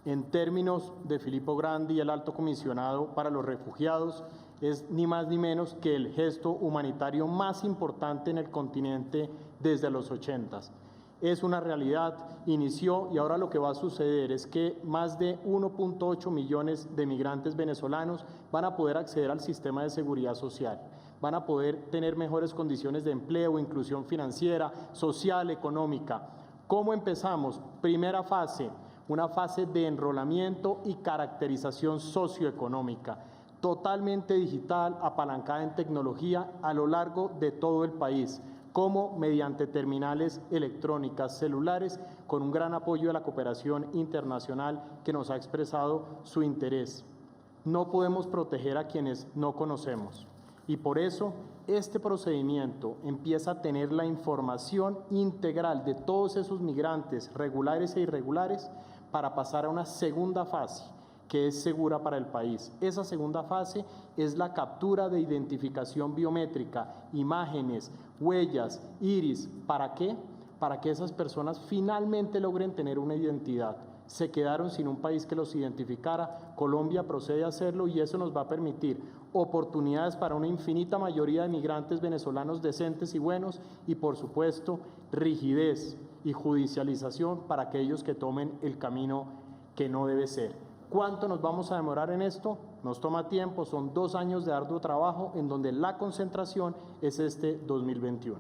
En términos de Filippo Grandi, el alto comisionado para los refugiados, es ni más ni menos que el gesto humanitario más importante en el continente desde los 80s. Es una realidad, inició y ahora lo que va a suceder es que más de 1.8 millones de migrantes venezolanos van a poder acceder al sistema de seguridad social, van a poder tener mejores condiciones de empleo, inclusión financiera, social, económica. ¿Cómo empezamos? Primera fase, una fase de enrolamiento y caracterización socioeconómica, totalmente digital, apalancada en tecnología a lo largo de todo el país, como mediante terminales electrónicas celulares, con un gran apoyo de la cooperación internacional que nos ha expresado su interés. No podemos proteger a quienes no conocemos y por eso este procedimiento empieza a tener la información integral de todos esos migrantes regulares e irregulares para pasar a una segunda fase que es segura para el país. Esa segunda fase es la captura de identificación biométrica, imágenes, huellas, iris. ¿Para qué? Para que esas personas finalmente logren tener una identidad. Se quedaron sin un país que los identificara, Colombia procede a hacerlo y eso nos va a permitir oportunidades para una infinita mayoría de migrantes venezolanos decentes y buenos y, por supuesto, rigidez y judicialización para aquellos que tomen el camino que no debe ser. ¿Cuánto nos vamos a demorar en esto? Nos toma tiempo, son 2 años de arduo trabajo en donde la concentración es este 2021.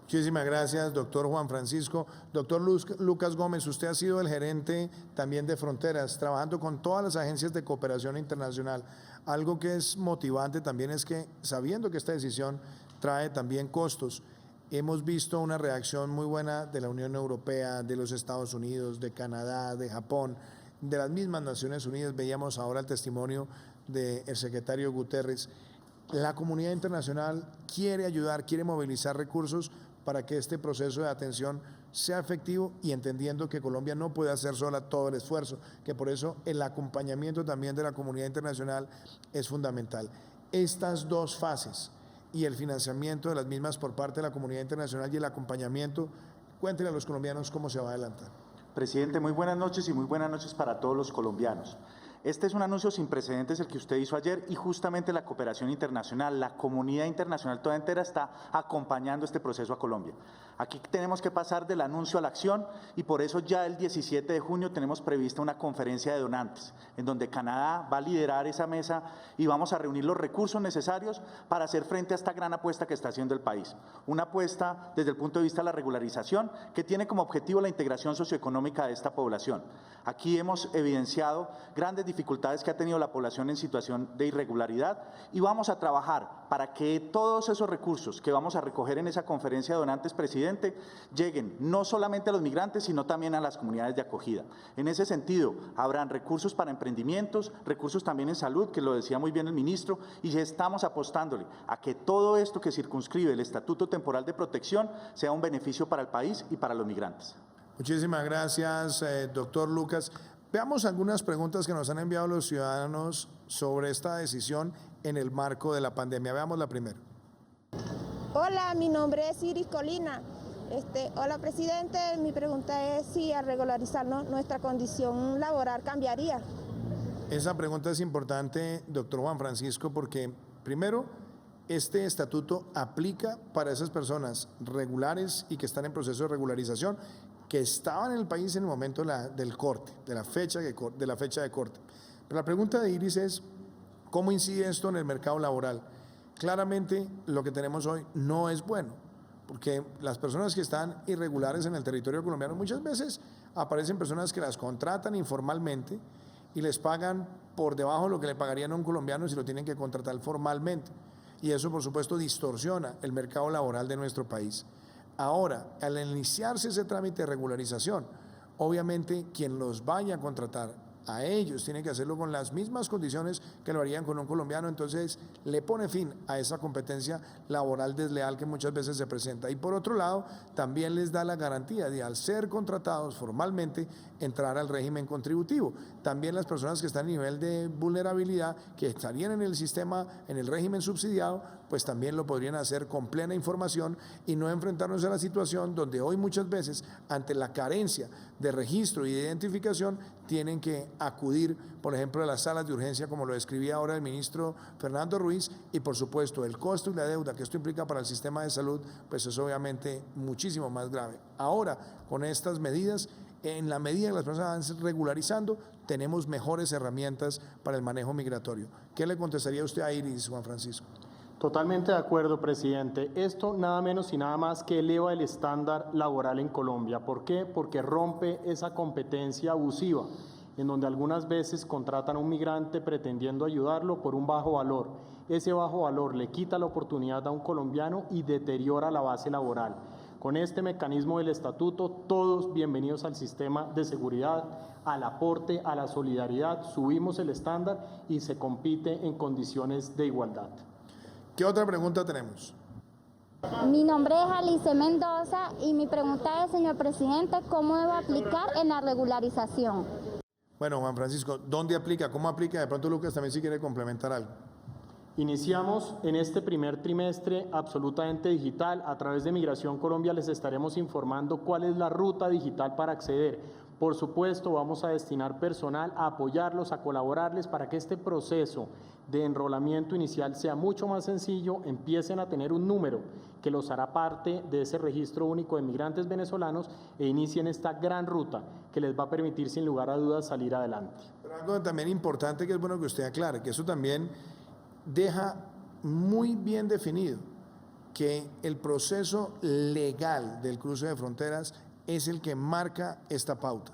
Muchísimas gracias, doctor Juan Francisco. Doctor Lucas Gómez, usted ha sido el gerente también de Fronteras, trabajando con todas las agencias de cooperación internacional. Algo que es motivante también es que, sabiendo que esta decisión trae también costos, hemos visto una reacción muy buena de la Unión Europea, de los Estados Unidos, de Canadá, de Japón, de las mismas Naciones Unidas. Veíamos ahora el testimonio del secretario Guterres. La comunidad internacional quiere ayudar, quiere movilizar recursos para que este proceso de atención sea efectivo y entendiendo que Colombia no puede hacer sola todo el esfuerzo, que por eso el acompañamiento también de la comunidad internacional es fundamental. Estas dos fases y el financiamiento de las mismas por parte de la comunidad internacional y el acompañamiento, cuéntenle a los colombianos cómo se va a adelantar. Presidente, muy buenas noches y muy buenas noches para todos los colombianos. Este es un anuncio sin precedentes el que usted hizo ayer y justamente la cooperación internacional, la comunidad internacional toda entera está acompañando este proceso a Colombia. Aquí tenemos que pasar del anuncio a la acción y por eso ya el 17 de junio tenemos prevista una conferencia de donantes en donde Canadá va a liderar esa mesa y vamos a reunir los recursos necesarios para hacer frente a esta gran apuesta que está haciendo el país. Una apuesta desde el punto de vista de la regularización que tiene como objetivo la integración socioeconómica de esta población. Aquí hemos evidenciado grandes dificultades que ha tenido la población en situación de irregularidad y vamos a trabajar para que todos esos recursos que vamos a recoger en esa conferencia de donantes, presidente, lleguen no solamente a los migrantes, sino también a las comunidades de acogida. En ese sentido, habrán recursos para emprendimientos, recursos también en salud, que lo decía muy bien el ministro, y ya estamos apostándole a que todo esto que circunscribe el Estatuto Temporal de Protección sea un beneficio para el país y para los migrantes. Muchísimas gracias, doctor Lucas. Veamos algunas preguntas que nos han enviado los ciudadanos sobre esta decisión en el marco de la pandemia. Veamos la primera. Hola, mi nombre es Iris Colina. Hola, presidente. Mi pregunta es si al regularizarnos nuestra condición laboral cambiaría. Esa pregunta es importante, doctor Juan Francisco, porque primero, este estatuto aplica para esas personas regulares y que están en proceso de regularización, que estaban en el país en el momento del corte, de la fecha de corte. Pero la pregunta de Iris es, ¿cómo incide esto en el mercado laboral? Claramente, lo que tenemos hoy no es bueno, porque las personas que están irregulares en el territorio colombiano, muchas veces aparecen personas que las contratan informalmente y les pagan por debajo de lo que le pagarían a un colombiano si lo tienen que contratar formalmente. Y eso, por supuesto, distorsiona el mercado laboral de nuestro país. Ahora, al iniciarse ese trámite de regularización, obviamente quien los vaya a contratar a ellos tiene que hacerlo con las mismas condiciones que lo harían con un colombiano, entonces le pone fin a esa competencia laboral desleal que muchas veces se presenta. Y por otro lado, también les da la garantía de, al ser contratados formalmente, entrar al régimen contributivo. También las personas que están a nivel de vulnerabilidad, que estarían en el sistema, en el régimen subsidiado, pues también lo podrían hacer con plena información y no enfrentarnos a la situación donde hoy muchas veces, ante la carencia de registro y de identificación, tienen que acudir, por ejemplo, a las salas de urgencia, como lo describía ahora el ministro Fernando Ruiz, y por supuesto el costo y la deuda que esto implica para el sistema de salud, pues es obviamente muchísimo más grave. Ahora, con estas medidas, en la medida que las personas van regularizando, tenemos mejores herramientas para el manejo migratorio. ¿Qué le contestaría usted a Iris, Juan Francisco? Totalmente de acuerdo, presidente. Esto nada menos y nada más que eleva el estándar laboral en Colombia. ¿Por qué? Porque rompe esa competencia abusiva, en donde algunas veces contratan a un migrante pretendiendo ayudarlo por un bajo valor. Ese bajo valor le quita la oportunidad a un colombiano y deteriora la base laboral. Con este mecanismo del estatuto, todos bienvenidos al sistema de seguridad, al aporte, a la solidaridad, subimos el estándar y se compite en condiciones de igualdad. ¿Qué otra pregunta tenemos? Mi nombre es Alice Mendoza y mi pregunta es, señor presidente, ¿cómo debo aplicar en la regularización? Bueno, Juan Francisco, ¿dónde aplica? ¿Cómo aplica? De pronto Lucas también si quiere complementar algo. Iniciamos en este primer trimestre absolutamente digital. A través de Migración Colombia les estaremos informando cuál es la ruta digital para acceder. Por supuesto, vamos a destinar personal a apoyarlos, a colaborarles para que este proceso de enrolamiento inicial sea mucho más sencillo, empiecen a tener un número que los hará parte de ese registro único de migrantes venezolanos e inicien esta gran ruta que les va a permitir sin lugar a dudas salir adelante. Pero algo también importante que es bueno que usted aclare, que eso también deja muy bien definido que el proceso legal del cruce de fronteras es el que marca esta pauta.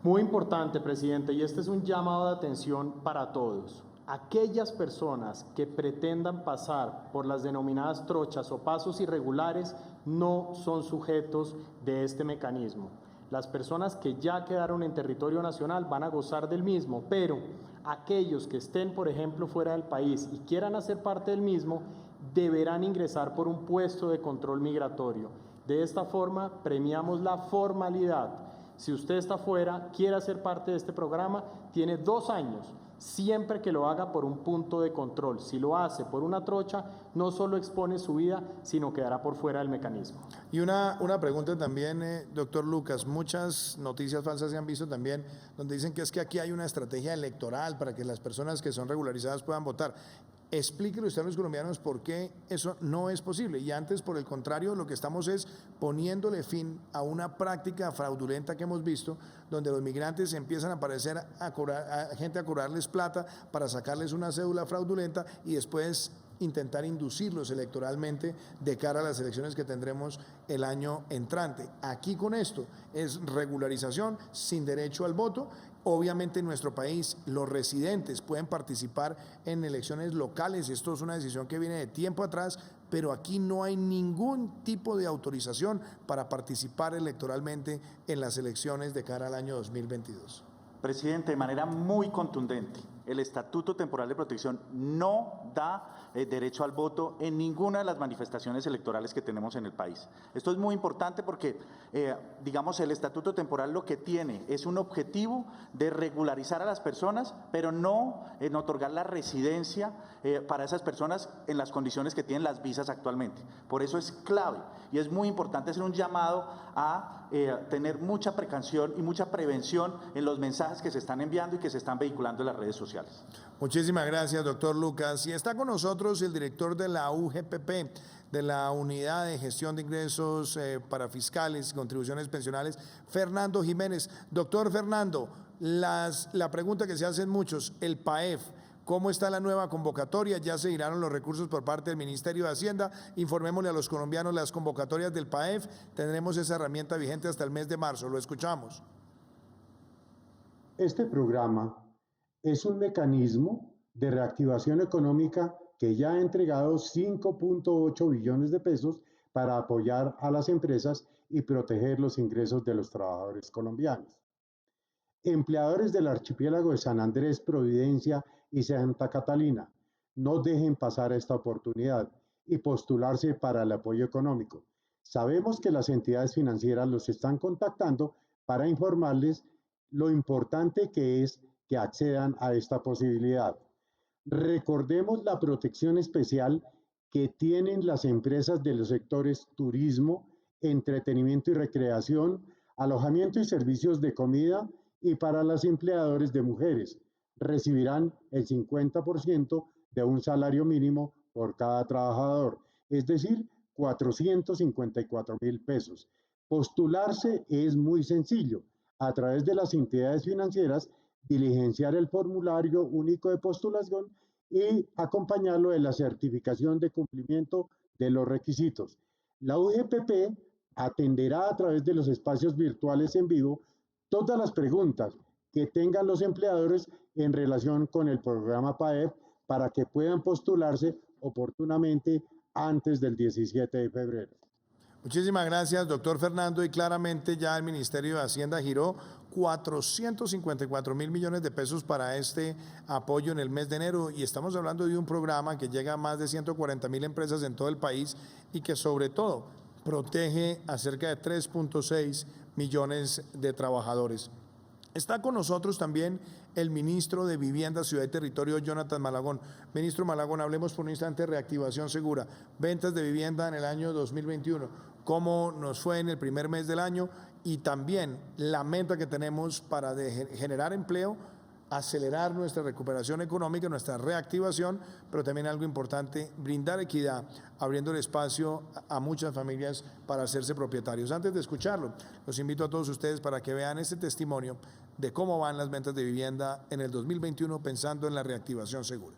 Muy importante, presidente, y este es un llamado de atención para todos. Aquellas personas que pretendan pasar por las denominadas trochas o pasos irregulares no son sujetos de este mecanismo. Las personas que ya quedaron en territorio nacional van a gozar del mismo, pero aquellos que estén, por ejemplo, fuera del país y quieran hacer parte del mismo, deberán ingresar por un puesto de control migratorio. De esta forma, premiamos la formalidad. Si usted está fuera, quiere hacer parte de este programa, tiene 2 años, siempre que lo haga por un punto de control. Si lo hace por una trocha, no solo expone su vida, sino quedará por fuera del mecanismo. Y una pregunta también, doctor Lucas. Muchas noticias falsas se han visto también, donde dicen que es que aquí hay una estrategia electoral para que las personas que son regularizadas puedan votar. Explíquele usted a los colombianos por qué eso no es posible. Y antes, por el contrario, lo que estamos es poniéndole fin a una práctica fraudulenta que hemos visto, donde los migrantes empiezan a aparecer a gente a cobrarles plata para sacarles una cédula fraudulenta y después intentar inducirlos electoralmente de cara a las elecciones que tendremos el año entrante. Aquí con esto es regularización sin derecho al voto. Obviamente en nuestro país los residentes pueden participar en elecciones locales, esto es una decisión que viene de tiempo atrás, pero aquí no hay ningún tipo de autorización para participar electoralmente en las elecciones de cara al año 2022. Presidente, de manera muy contundente, el Estatuto Temporal de Protección no da derecho al voto en ninguna de las manifestaciones electorales que tenemos en el país. Esto es muy importante porque, digamos, el Estatuto Temporal lo que tiene es un objetivo de regularizar a las personas, pero no en otorgar la residencia para esas personas en las condiciones que tienen las visas actualmente. Por eso es clave y es muy importante hacer un llamado a tener mucha precaución y mucha prevención en los mensajes que se están enviando y que se están vehiculando en las redes sociales. Muchísimas gracias, doctor Lucas. Y está con nosotros el director de la UGPP, de la Unidad de Gestión de Ingresos para Fiscales y Contribuciones Pensionales, Fernando Jiménez. Doctor Fernando, la pregunta que se hacen muchos, el PAEF, ¿cómo está la nueva convocatoria? Ya se giraron los recursos por parte del Ministerio de Hacienda. Informémosle a los colombianos las convocatorias del PAEF. Tendremos esa herramienta vigente hasta el mes de marzo. Lo escuchamos. Este programa es un mecanismo de reactivación económica que ya ha entregado 5.8 billones de pesos para apoyar a las empresas y proteger los ingresos de los trabajadores colombianos. Empleadores del archipiélago de San Andrés, Providencia y Santa Catalina, no dejen pasar esta oportunidad y postularse para el apoyo económico. Sabemos que las entidades financieras los están contactando para informarles lo importante que es que accedan a esta posibilidad. Recordemos la protección especial que tienen las empresas de los sectores turismo, entretenimiento y recreación, alojamiento y servicios de comida, y para los empleadores de mujeres. Recibirán el 50% de un salario mínimo por cada trabajador, es decir, 454.000 pesos. Postularse es muy sencillo. A través de las entidades financieras, diligenciar el formulario único de postulación y acompañarlo de la certificación de cumplimiento de los requisitos. La UGPP atenderá a través de los espacios virtuales en vivo todas las preguntas que tengan los empleadores en relación con el programa PAEF para que puedan postularse oportunamente antes del 17 de febrero. Muchísimas gracias, doctor Fernando. Y claramente ya el Ministerio de Hacienda giró 454.000 millones de pesos para este apoyo en el mes de enero. Y estamos hablando de un programa que llega a más de 140.000 empresas en todo el país y que sobre todo protege a cerca de 3.6 millones de trabajadores. Está con nosotros también el ministro de Vivienda, Ciudad y Territorio, Jonathan Malagón. Ministro Malagón, hablemos por un instante de reactivación segura. Ventas de vivienda en el año 2021. ¿Cómo nos fue en el primer mes del año? Y también la meta que tenemos para generar empleo, acelerar nuestra recuperación económica, nuestra reactivación, pero también algo importante, brindar equidad, abriendo el espacio a muchas familias para hacerse propietarios. Antes de escucharlo, los invito a todos ustedes para que vean este testimonio de cómo van las ventas de vivienda en el 2021 pensando en la reactivación segura.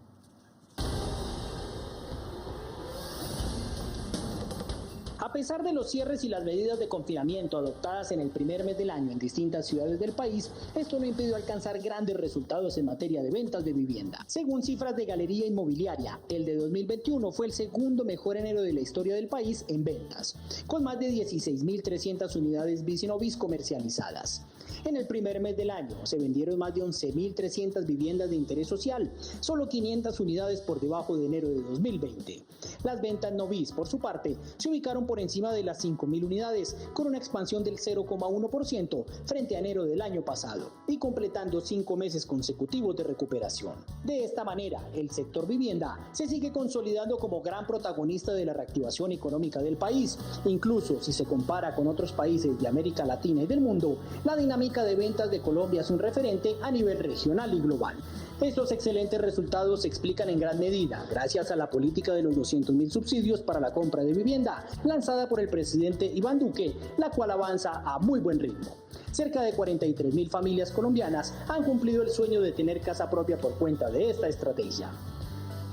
A pesar de los cierres y las medidas de confinamiento adoptadas en el primer mes del año en distintas ciudades del país, esto no impidió alcanzar grandes resultados en materia de ventas de vivienda. Según cifras de Galería Inmobiliaria, el de 2021 fue el segundo mejor enero de la historia del país en ventas, con más de 16.300 unidades bis y no bis comercializadas. En el primer mes del año se vendieron más de 11.300 viviendas de interés social, solo 500 unidades por debajo de enero de 2020. Las ventas no bis, por su parte, se ubicaron por encima de las 5.000 unidades, con una expansión del 0,1% frente a enero del año pasado, y completando 5 meses consecutivos de recuperación. De esta manera, el sector vivienda se sigue consolidando como gran protagonista de la reactivación económica del país. Incluso si se compara con otros países de América Latina y del mundo, la dinámica de ventas de Colombia es un referente a nivel regional y global. Estos excelentes resultados se explican en gran medida gracias a la política de los 200.000 subsidios para la compra de vivienda, lanzada por el presidente Iván Duque, la cual avanza a muy buen ritmo. Cerca de 43.000 familias colombianas han cumplido el sueño de tener casa propia por cuenta de esta estrategia.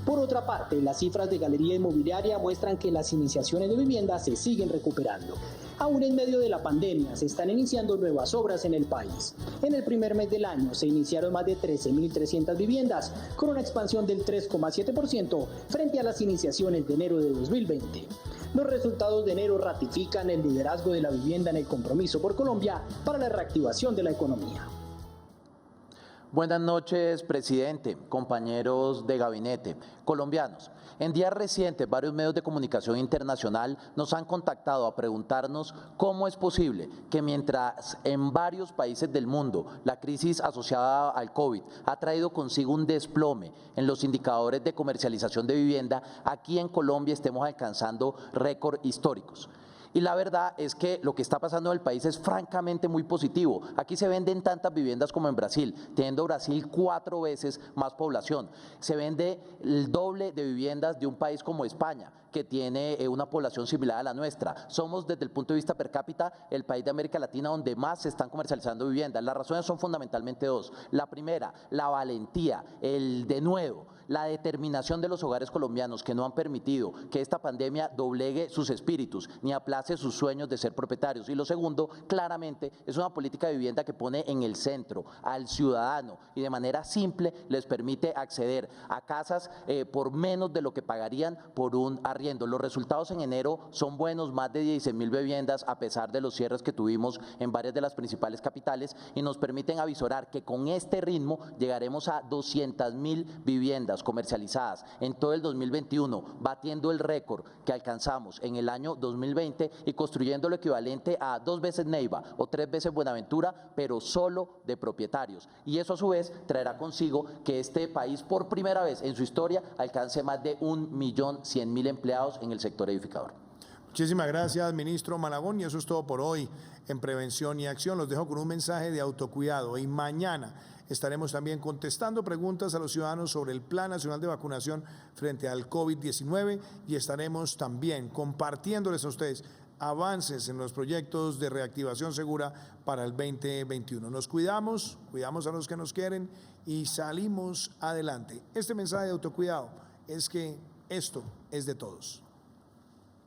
Por otra parte, las cifras de Galería Inmobiliaria muestran que las iniciaciones de vivienda se siguen recuperando. Aún en medio de la pandemia, se están iniciando nuevas obras en el país. En el primer mes del año se iniciaron más de 13.300 viviendas, con una expansión del 3,7% frente a las iniciaciones de enero de 2020. Los resultados de enero ratifican el liderazgo de la vivienda en el compromiso por Colombia para la reactivación de la economía. Buenas noches, presidente, compañeros de gabinete, colombianos. En días recientes, varios medios de comunicación internacional nos han contactado a preguntarnos cómo es posible que mientras en varios países del mundo la crisis asociada al COVID ha traído consigo un desplome en los indicadores de comercialización de vivienda, aquí en Colombia estemos alcanzando récords históricos. Y la verdad es que lo que está pasando en el país es francamente muy positivo. Aquí se venden tantas viviendas como en Brasil, teniendo Brasil 4 veces más población. Se vende el doble de viviendas de un país como España, que tiene una población similar a la nuestra. Somos, desde el punto de vista per cápita, el país de América Latina donde más se están comercializando viviendas. Las razones son fundamentalmente 2. La primera, la valentía, el denuedo, la determinación de los hogares colombianos que no han permitido que esta pandemia doblegue sus espíritus ni aplace sus sueños de ser propietarios. Y lo segundo, claramente, es una política de vivienda que pone en el centro al ciudadano y de manera simple les permite acceder a casas por menos de lo que pagarían por un arriendo. Los resultados en enero son buenos, más de 16.000 viviendas a pesar de los cierres que tuvimos en varias de las principales capitales, y nos permiten avisorar que con este ritmo llegaremos a 200.000 viviendas comercializadas en todo el 2021, batiendo el récord que alcanzamos en el año 2020 y construyendo lo equivalente a 2 veces Neiva o 3 veces Buenaventura, pero solo de propietarios. Y eso a su vez traerá consigo que este país por primera vez en su historia alcance más de 1.100.000 empleados en el sector edificador. Muchísimas gracias, ministro Malagón, y eso es todo por hoy en Prevención y Acción. Los dejo con un mensaje de autocuidado y mañana estaremos también contestando preguntas a los ciudadanos sobre el Plan Nacional de Vacunación frente al COVID-19 y estaremos también compartiéndoles a ustedes avances en los proyectos de reactivación segura para el 2021. Nos cuidamos, cuidamos a los que nos quieren y salimos adelante. Este mensaje de autocuidado es que esto es de todos.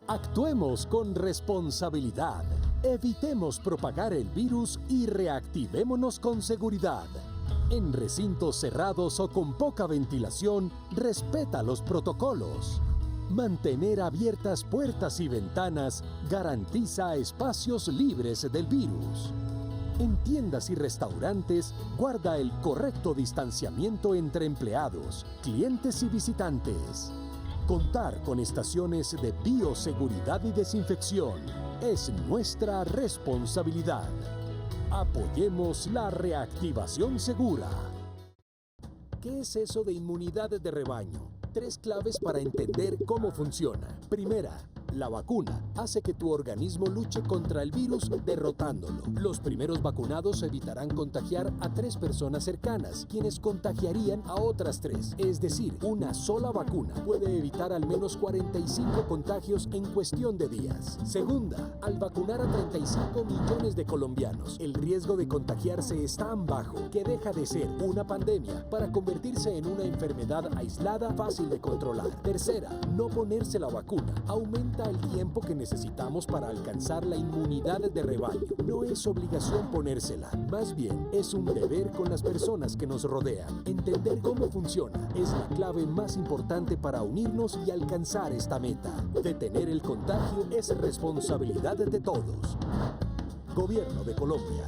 Actuemos con responsabilidad, evitemos propagar el virus y reactivémonos con seguridad. En recintos cerrados o con poca ventilación, respeta los protocolos. Mantener abiertas puertas y ventanas garantiza espacios libres del virus. En tiendas y restaurantes, guarda el correcto distanciamiento entre empleados, clientes y visitantes. Contar con estaciones de bioseguridad y desinfección es nuestra responsabilidad. Apoyemos la reactivación segura. ¿Qué es eso de inmunidad de rebaño? 3 claves para entender cómo funciona. Primera, la vacuna hace que tu organismo luche contra el virus derrotándolo. Los primeros vacunados evitarán contagiar a 3 personas cercanas, quienes contagiarían a otras 3. Es decir, una sola vacuna puede evitar al menos 45 contagios en cuestión de días. Segunda, al vacunar a 35 millones de colombianos, el riesgo de contagiarse es tan bajo que deja de ser una pandemia para convertirse en una enfermedad aislada fácil de controlar. Tercera, no ponerse la vacuna aumenta el tiempo que necesitamos para alcanzar la inmunidad de rebaño. No es obligación ponérsela, más bien es un deber con las personas que nos rodean. Entender cómo funciona es la clave más importante para unirnos y alcanzar esta meta. Detener el contagio es responsabilidad de todos. Gobierno de Colombia.